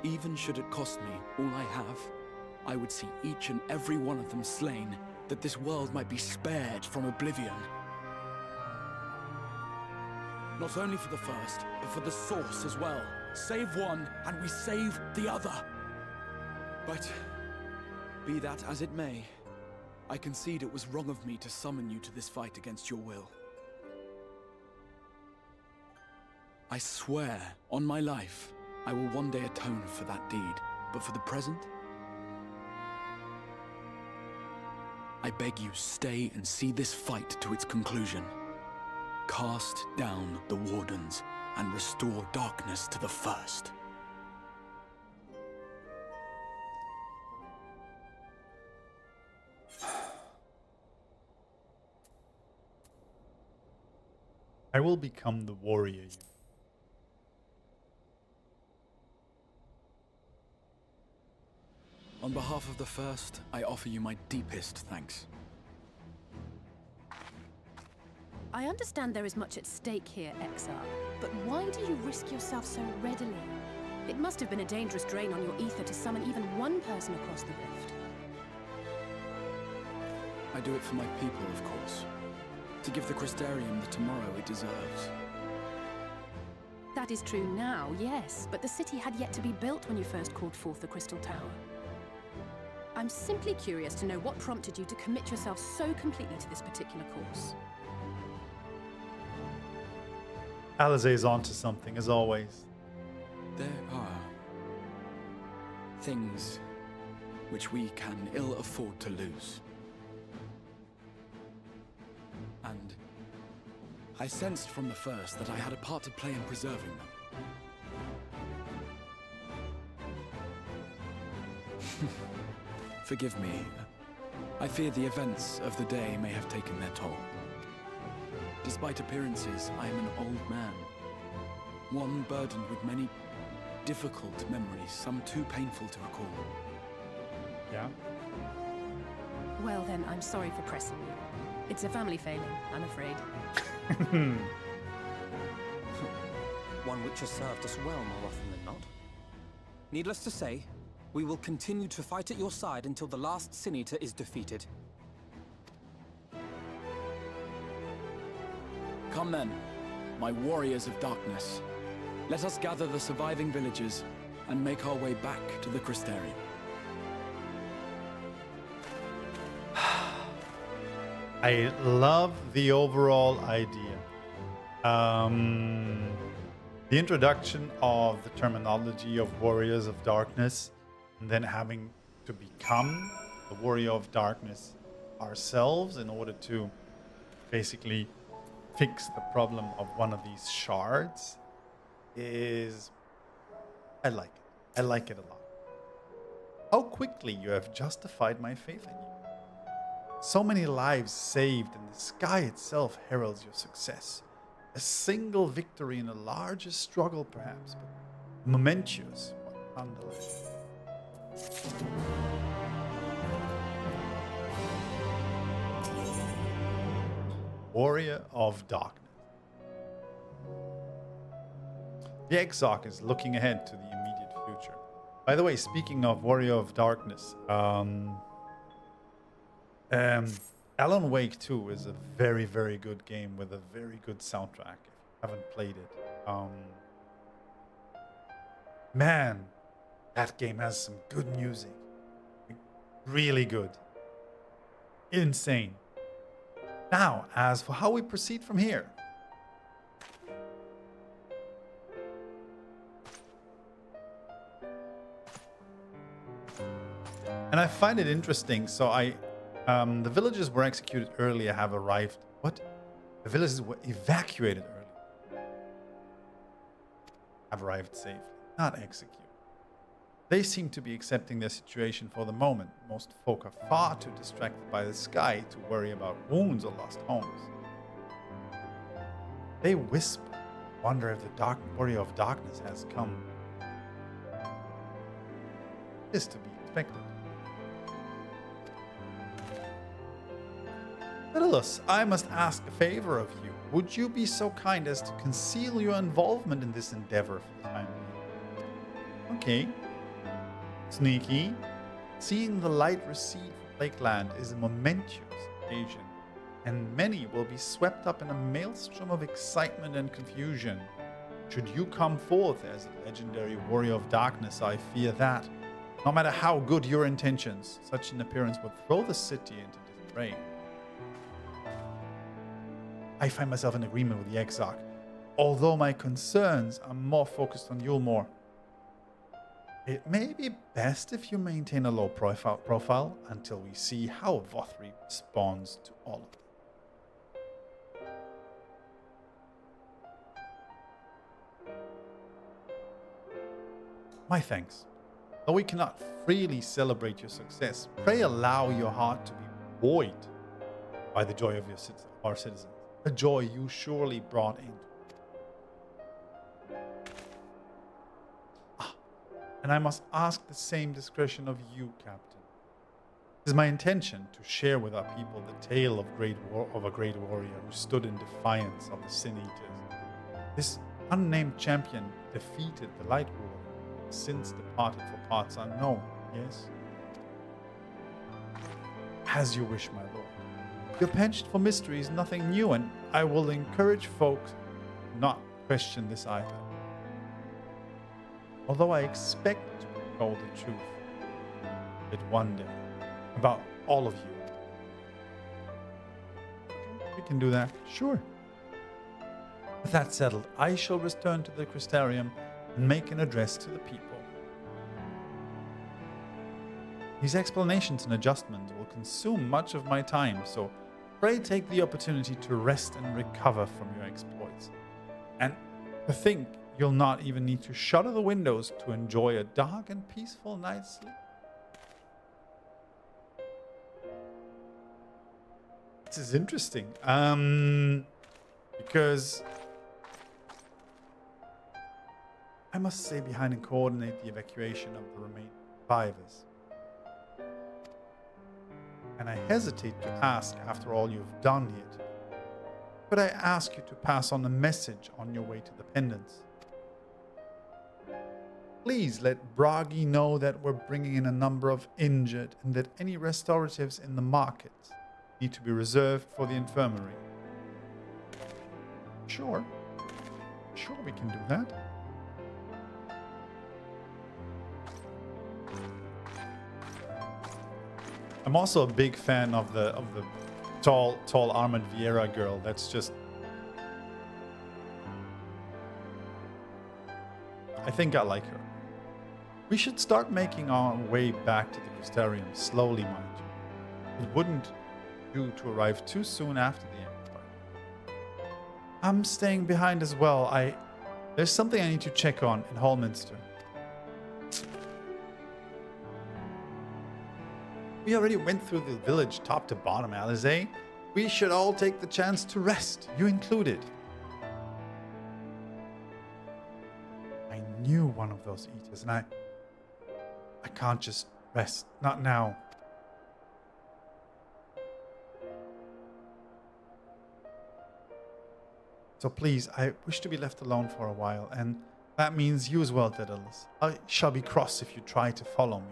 Even should it cost me all I have, I would see each and every one of them slain, that this world might be spared from oblivion. Not only for the first, but for the source as well. Save one, and we save the other. But, be that as it may, I concede it was wrong of me to summon you to this fight against your will. I swear, on my life, I will one day atone for that deed, but for the present, I beg you stay and see this fight to its conclusion. Cast down the Wardens and restore darkness to the first. I will become the warrior you. On behalf of the first, I offer you my deepest thanks. I understand there is much at stake here, Exile, but why do you risk yourself so readily? It must have been a dangerous drain on your ether to summon even one person across the rift. I do it for my people, of course. To give the Crystarium the tomorrow it deserves. That is true now, yes, but the city had yet to be built when you first called forth the Crystal Tower. I'm simply curious to know what prompted you to commit yourself so completely to this particular course. Alize is onto something, as always. There are things which we can ill afford to lose. And I sensed from the first that I had a part to play in preserving them. Forgive me. I fear the events of the day may have taken their toll. Despite appearances, I am an old man. One burdened with many difficult memories, some too painful to recall. Yeah? Well then, I'm sorry for pressing you. It's a family failing, I'm afraid. One which has served us well more often than not. Needless to say, we will continue to fight at your side until the last Sin Eater is defeated. Come then, my warriors of darkness. Let us gather the surviving villagers and make our way back to the Crystarium. I love the overall idea. The introduction of the terminology of warriors of darkness, and then having to become the warrior of darkness ourselves in order to basically fix the problem of one of these shards is... I like it. I like it a lot. How quickly you have justified my faith in you. So many lives saved, and the sky itself heralds your success. A single victory in the largest struggle, perhaps, but momentous one nonetheless. Warrior of Darkness. The Exarch is looking ahead to the immediate future. By the way, speaking of Warrior of Darkness, Alan Wake 2 is a very, very good game with a very good soundtrack. If you haven't played it, man, that game has some good music. Really good. Insane. Now, as for how we proceed from here. And I find it interesting. So the villagers were executed earlier have arrived. What? The villagers were evacuated early. Have arrived safely, not executed. They seem to be accepting their situation for the moment. Most folk are far too distracted by the sky to worry about wounds or lost homes. They whisper, wonder if the dark warrior of darkness has come. It is to be expected. Daedalus, I must ask a favor of you. Would you be so kind as to conceal your involvement in this endeavor for the time being? Okay. Sneaky. Seeing the light recede from Lakeland is a momentous occasion, and many will be swept up in a maelstrom of excitement and confusion. Should you come forth as a legendary warrior of darkness, I fear that, no matter how good your intentions, such an appearance would throw the city into disarray. I find myself in agreement with the Exarch, although my concerns are more focused on Eulmore. It may be best if you maintain a low profile until we see how Vothri responds to all of it. My thanks. Though we cannot freely celebrate your success, pray allow your heart to be buoyed by the joy of our citizens. A joy you surely brought into. And I must ask the same discretion of you, Captain. It is my intention to share with our people the tale of a great warrior who stood in defiance of the Sin Eaters. This unnamed champion defeated the Lightwardens, since departed for parts unknown, yes? As you wish, my lord. Your penchant for mystery is nothing new, and I will encourage folks not question this either. Although I expect to be told the truth, that one day, about all of you. We can do that, sure. With that settled, I shall return to the Crystarium and make an address to the people. These explanations and adjustments will consume much of my time, so pray take the opportunity to rest and recover from your exploits. And to think you'll not even need to shutter the windows to enjoy a dark and peaceful night's sleep. This is interesting. Because I must stay behind and coordinate the evacuation of the remaining survivors. And I hesitate to ask after all you've done here today. But I ask you to pass on a message on your way to the pendants. Please let Bragi know that we're bringing in a number of injured and that any restoratives in the market need to be reserved for the infirmary. Sure. Sure, we can do that. I'm also a big fan of the tall armored Vieira girl. That's just, I think I like her. We should start making our way back to the Crystarium slowly, mind you. It wouldn't do to arrive too soon after the Empire. I'm staying behind as well. There's something I need to check on in Hallminster. We already went through the village top to bottom, Alizé. We should all take the chance to rest, you included. I knew one of those eaters, and I can't just rest. Not now. So please, I wish to be left alone for a while, and that means you as well, Daedalus. I shall be cross if you try to follow me.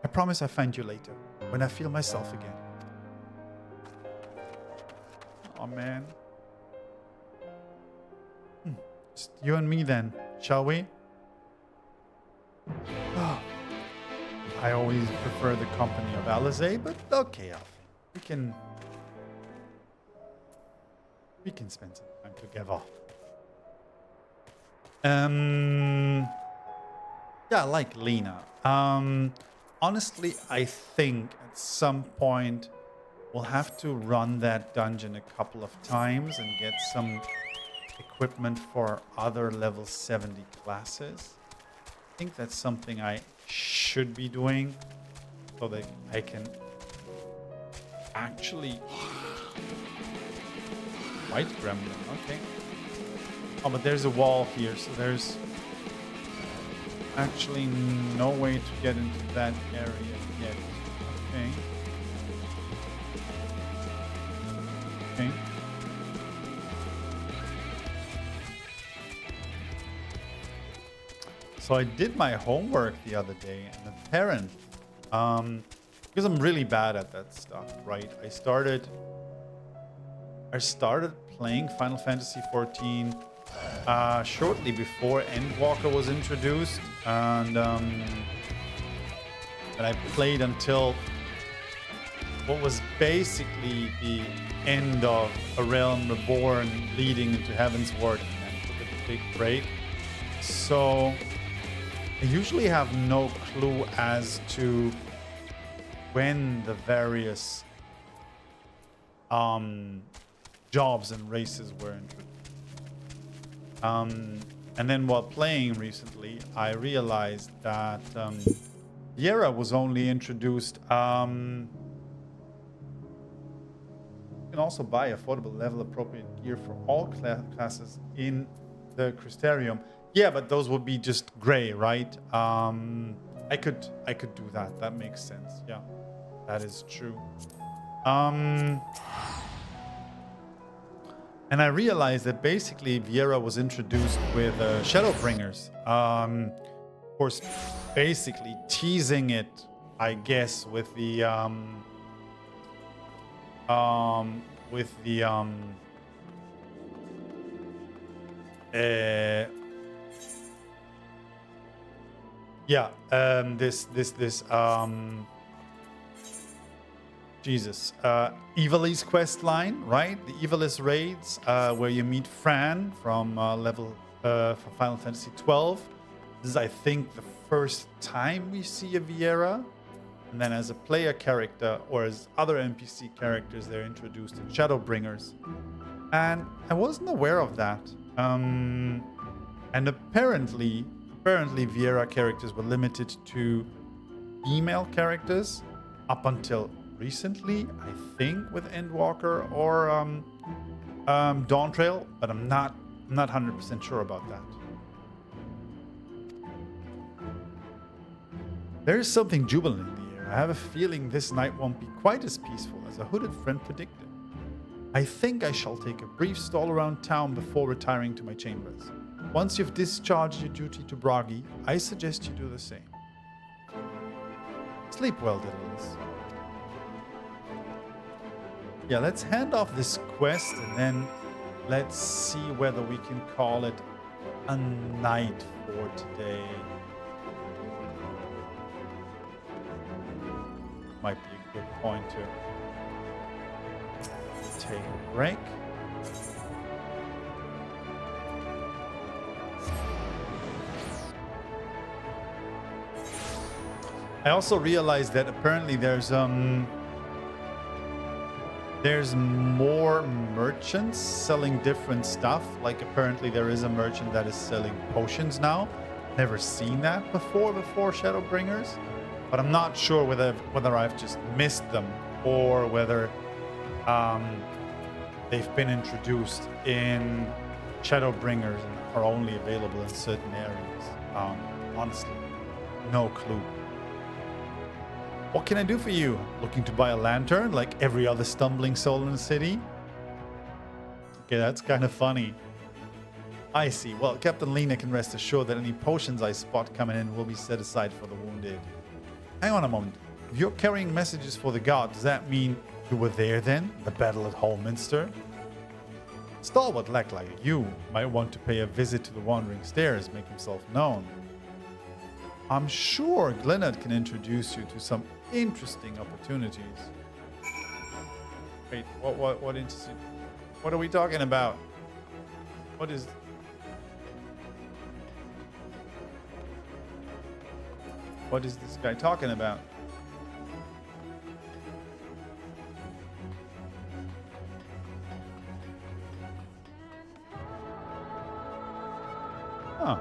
I promise I'll find you later, when I feel myself again. Oh man. Just you and me then, shall we? Oh, I always prefer the company of Alizé, but okay, Alpha. We can spend some time together. Yeah, I like Lena. Honestly, I think at some point we'll have to run that dungeon a couple of times and get some equipment for other level 70 classes. I think that's something I should be doing so that I can actually... White gremlin, okay. Oh, but there's a wall here, so there's actually no way to get into that area yet. Okay. Okay. So I did my homework the other day, and apparently, because I'm really bad at that stuff, right? I started playing Final Fantasy XIV shortly before Endwalker was introduced, and I played until what was basically the end of A Realm Reborn leading into Heavensward, and then took a big break. So I usually have no clue as to when the various jobs and races were introduced. And then while playing recently, I realized that Vieira was only introduced. You can also buy affordable level appropriate gear for all classes in the Crystarium. Yeah, but those would be just gray, right? I could do that. That makes sense. Yeah, that is true. And I realized that basically Vieira was introduced with Shadowbringers. Of course, basically teasing it, I guess, with the Ivalice quest line, right? The Ivalice raids, where you meet Fran from level for Final Fantasy XII, This is, I think, the first time we see a Viera. And then as a player character or as other NPC characters, they're introduced in Shadowbringers. And I wasn't aware of that. And apparently Viera characters were limited to female characters up until recently, I think, with Endwalker or Dawntrail, but I'm not 100% sure about that. There is something jubilant in the air. I have a feeling this night won't be quite as peaceful as a hooded friend predicted. I think I shall take a brief stroll around town before retiring to my chambers. Once you've discharged your duty to Bragi, I suggest you do the same. Sleep well, diddles. Yeah, let's hand off this quest and then let's see whether we can call it a night for today. Might be a good point to take a break. I also realized that apparently there's more merchants selling different stuff. Like apparently there is a merchant that is selling potions now. Never seen that before Shadowbringers, but I'm not sure whether I've just missed them or whether they've been introduced in Shadowbringers and are only available in certain areas. Honestly, no clue. What can I do for you? Looking to buy a lantern like every other stumbling soul in the city? Okay, that's kind of funny. I see. Well, Captain Lena can rest assured that any potions I spot coming in will be set aside for the wounded. Hang on a moment. If you're carrying messages for the god, does that mean you were there then? The battle at Holminster? Stalwart lack like you might want to pay a visit to the Wandering Stairs, make himself known. I'm sure Glennard can introduce you to some interesting opportunities. Wait, what interesting? What are we talking about? What is this guy talking about? Huh.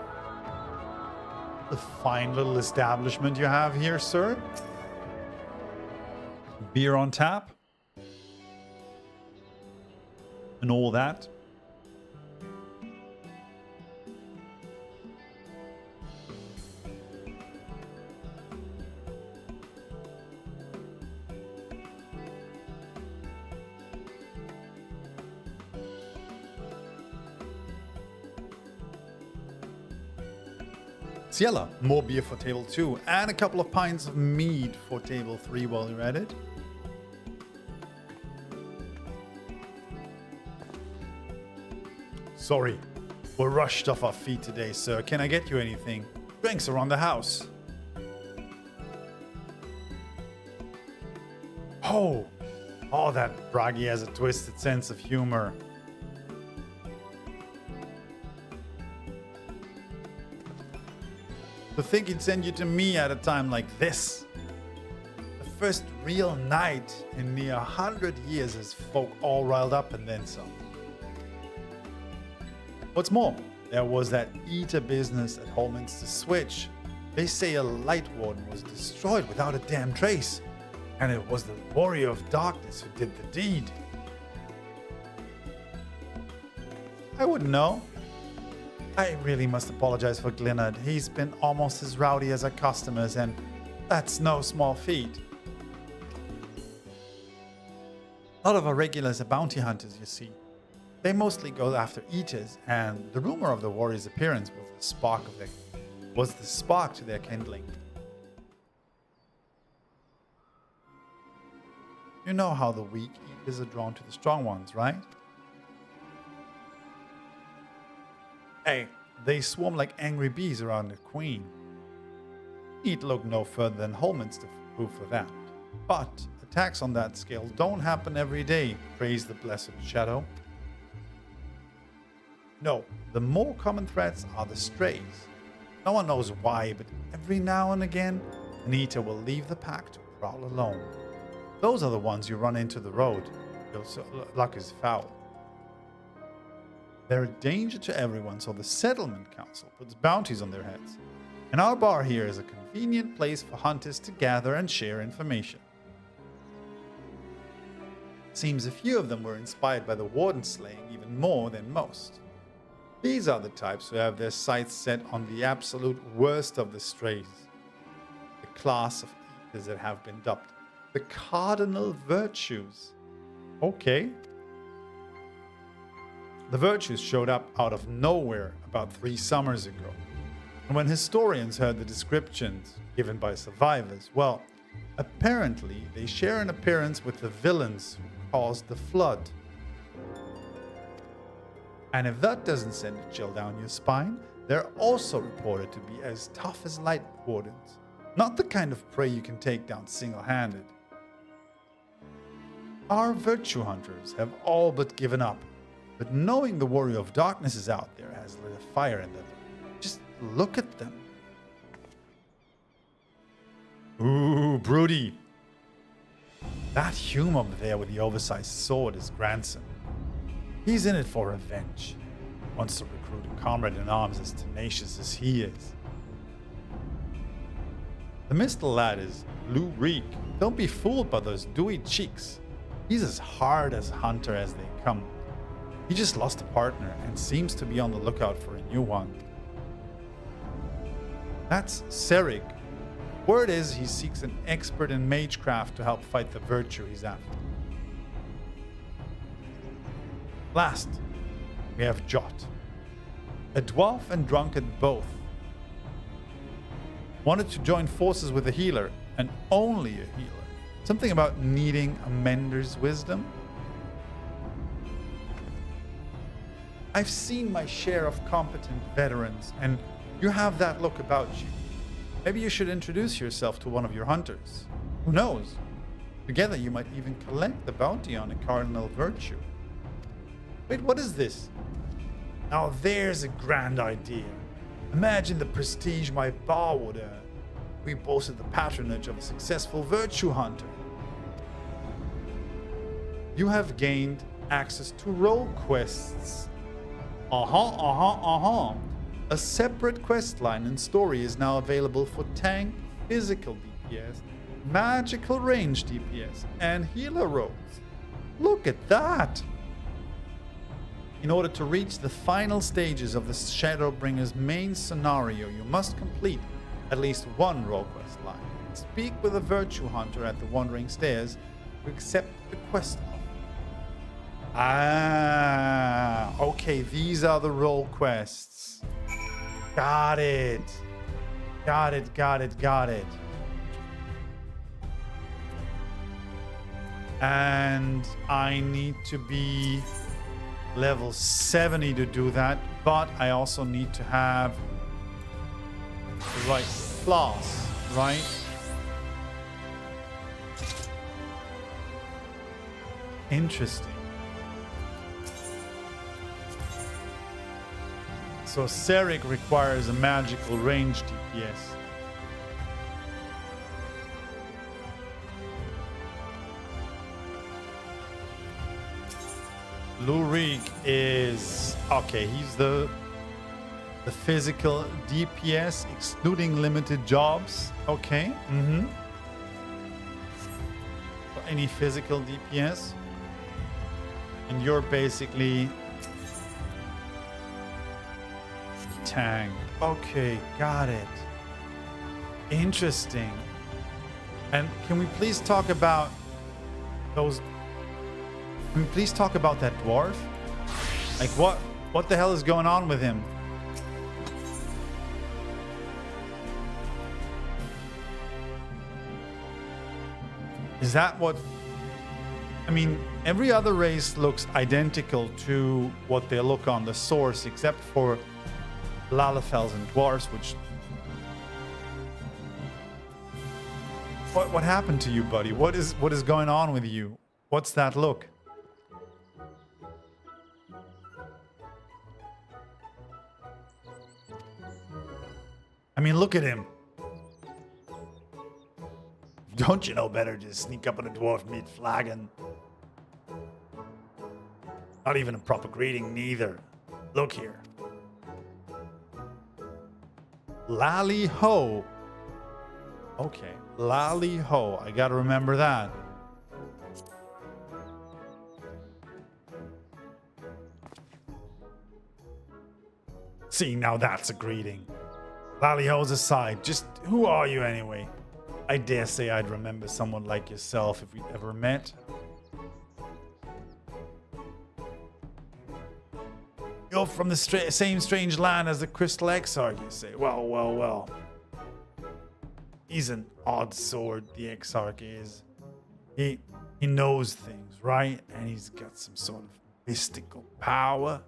The fine little establishment you have here, sir. Beer on tap. And all that. Ciela, more beer for table 2, and a couple of pints of mead for table 3 while you're at it. Sorry, we're rushed off our feet today, sir. Can I get you anything? Drinks around the house. Oh, that Bragi has a twisted sense of humor. To think he'd send you to me at a time like this. The first real night in near 100 years has folk all riled up and then some. What's more, there was that eater business at Holminster Switch. They say a Lightwarden was destroyed without a damn trace, and it was the Warrior of Darkness who did the deed. I wouldn't know. I really must apologize for Glennard. He's been almost as rowdy as our customers, and that's no small feat. A lot of our regulars are bounty hunters, you see. They mostly go after eaters, and the rumor of the warrior's appearance was the spark to their kindling. You know how the weak eaters are drawn to the strong ones, right? Hey, they swarm like angry bees around the queen. Need look no further than Holminster for proof of that. But attacks on that scale don't happen every day, praise the blessed shadow. No, the more common threats are the strays. No one knows why, but every now and again, Anita will leave the pack to prowl alone. Those are the ones you run into the road. Your luck is foul. They're a danger to everyone, so the Settlement Council puts bounties on their heads. And our bar here is a convenient place for hunters to gather and share information. Seems a few of them were inspired by the warden slaying even more than most. These are the types who have their sights set on the absolute worst of the strays. The class of eaters that have been dubbed the Cardinal Virtues. Okay. The Virtues showed up out of nowhere about 3 summers ago. And when historians heard the descriptions given by survivors, well, apparently they share an appearance with the villains who caused the flood. And if that doesn't send a chill down your spine, they're also reported to be as tough as Lightwardens. Not the kind of prey you can take down single-handed. Our virtue hunters have all but given up, but knowing the Warrior of Darkness is out there has lit a fire in them. Just look at them. Ooh, broody. That Hume over there with the oversized sword is grandson. He's in it for revenge. Wants to recruit a comrade in arms as tenacious as he is. The Mistle lad is Lou Reek. Don't be fooled by those dewy cheeks. He's as hard as a hunter as they come. He just lost a partner and seems to be on the lookout for a new one. That's Serig. Word is he seeks an expert in magecraft to help fight the virtue he's after. Last, we have Jot. A dwarf and drunkard both. Wanted to join forces with a healer, and only a healer. Something about needing a mender's wisdom. I've seen my share of competent veterans, and you have that look about you. Maybe you should introduce yourself to one of your hunters. Who knows? Together you might even collect the bounty on a cardinal virtue. Wait, what is this? Now there's a grand idea. Imagine the prestige my bar would earn. We boasted the patronage of a successful virtue hunter. You have gained access to role quests. A separate quest line and story is now available for tank, physical DPS, magical range DPS, and healer roles. Look at that! In order to reach the final stages of the Shadowbringer's main scenario, you must complete at least one role quest line. Speak with a virtue hunter at the Wandering Stairs to accept the quest offer. Ah, okay, these are the role quests. Got it. Got it. And I need to be level 70 to do that, but I also need to have the right class, right? Interesting. So Serig requires a magical range DPS. Lurig is okay. He's the physical DPS, excluding limited jobs. Okay. So any physical DPS, and you're basically tank. Okay, got it. Interesting. And can we please talk about those? Can we please talk about that dwarf? Like what the hell is going on with him? Is that what... I mean, every other race looks identical to what they look on the source, except for Lalafels and dwarves, which... What happened to you, buddy? What is going on with you? What's that look? I mean, look at him. Don't you know better to sneak up on a dwarf mid-flagon? Not even a proper greeting, neither. Look here. Lally ho. Okay, lally ho. I gotta remember that. See, now that's a greeting. Lally ho's aside. Just who are you anyway? I dare say I'd remember someone like yourself if we ever met. You're from the same strange land as the Crystal Exarch, you say? Well, well, well. He's an odd sort, the Exarch is. He knows things, right? And he's got some sort of mystical power.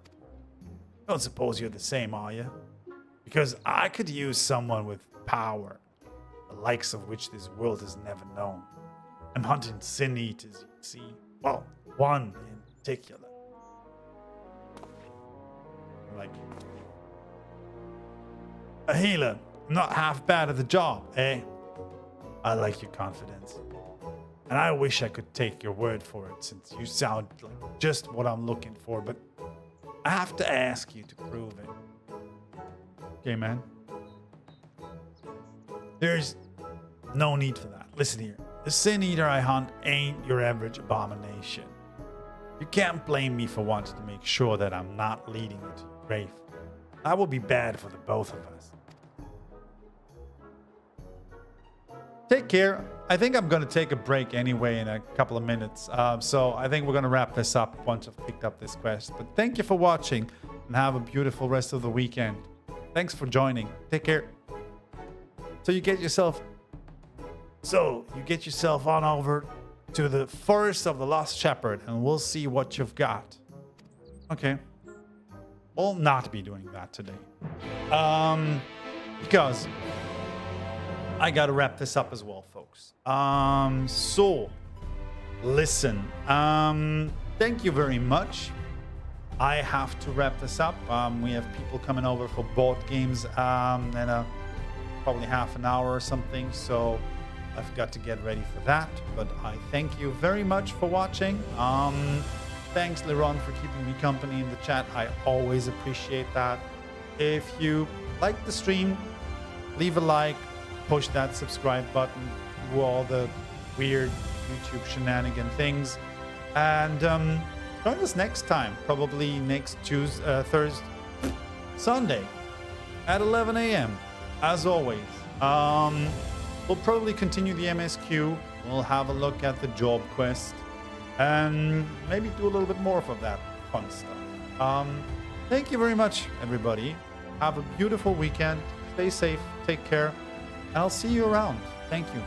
Don't suppose you're the same, are you? Because I could use someone with power, the likes of which this world has never known. I'm hunting sin eaters, you see. Well, one in particular. Like a healer, not half bad at the job, eh? I like your confidence. And I wish I could take your word for it, since you sound like just what I'm looking for, but I have to ask you to prove it. Okay, man. There's no need for that. Listen here. The Sin Eater I hunt ain't your average abomination. You can't blame me for wanting to make sure that I'm not leading you to your grave. That would be bad for the both of us. Take care. I think I'm going to take a break anyway in a couple of minutes. So I think we're going to wrap this up once I've picked up this quest. But thank you for watching and have a beautiful rest of the weekend. Thanks for joining. Take care. So you get yourself on over to the Forest of the Lost Shepherd and we'll see what you've got. Okay. We'll not be doing that today. Because I got to wrap this up as well, folks. So listen, thank you very much. I have to wrap this up. We have people coming over for board games in probably half an hour or something. So I've got to get ready for that. But I thank you very much for watching. Thanks, Liron, for keeping me company in the chat. I always appreciate that. If you like the stream, leave a like, push that subscribe button, do all the weird YouTube shenanigan things. And join us next time, probably next Sunday at 11 a.m. As always. We'll probably continue the MSQ. We'll have a look at the job quest and maybe do a little bit more of that fun stuff. Thank you very much, everybody. Have a beautiful weekend. Stay safe. Take care. And I'll see you around. Thank you.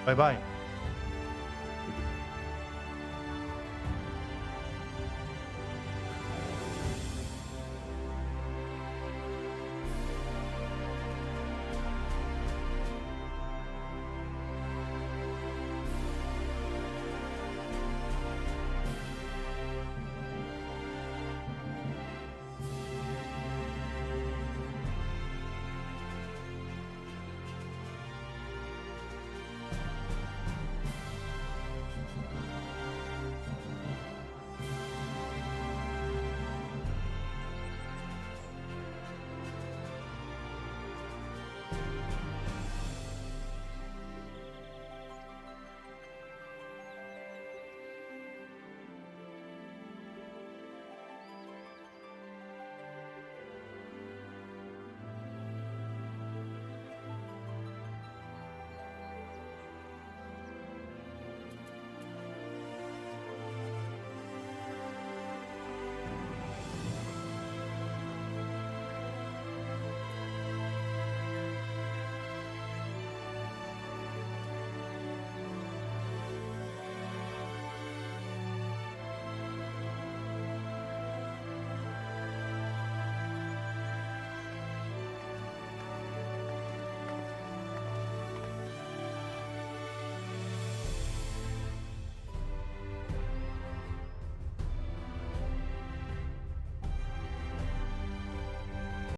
Bye-bye.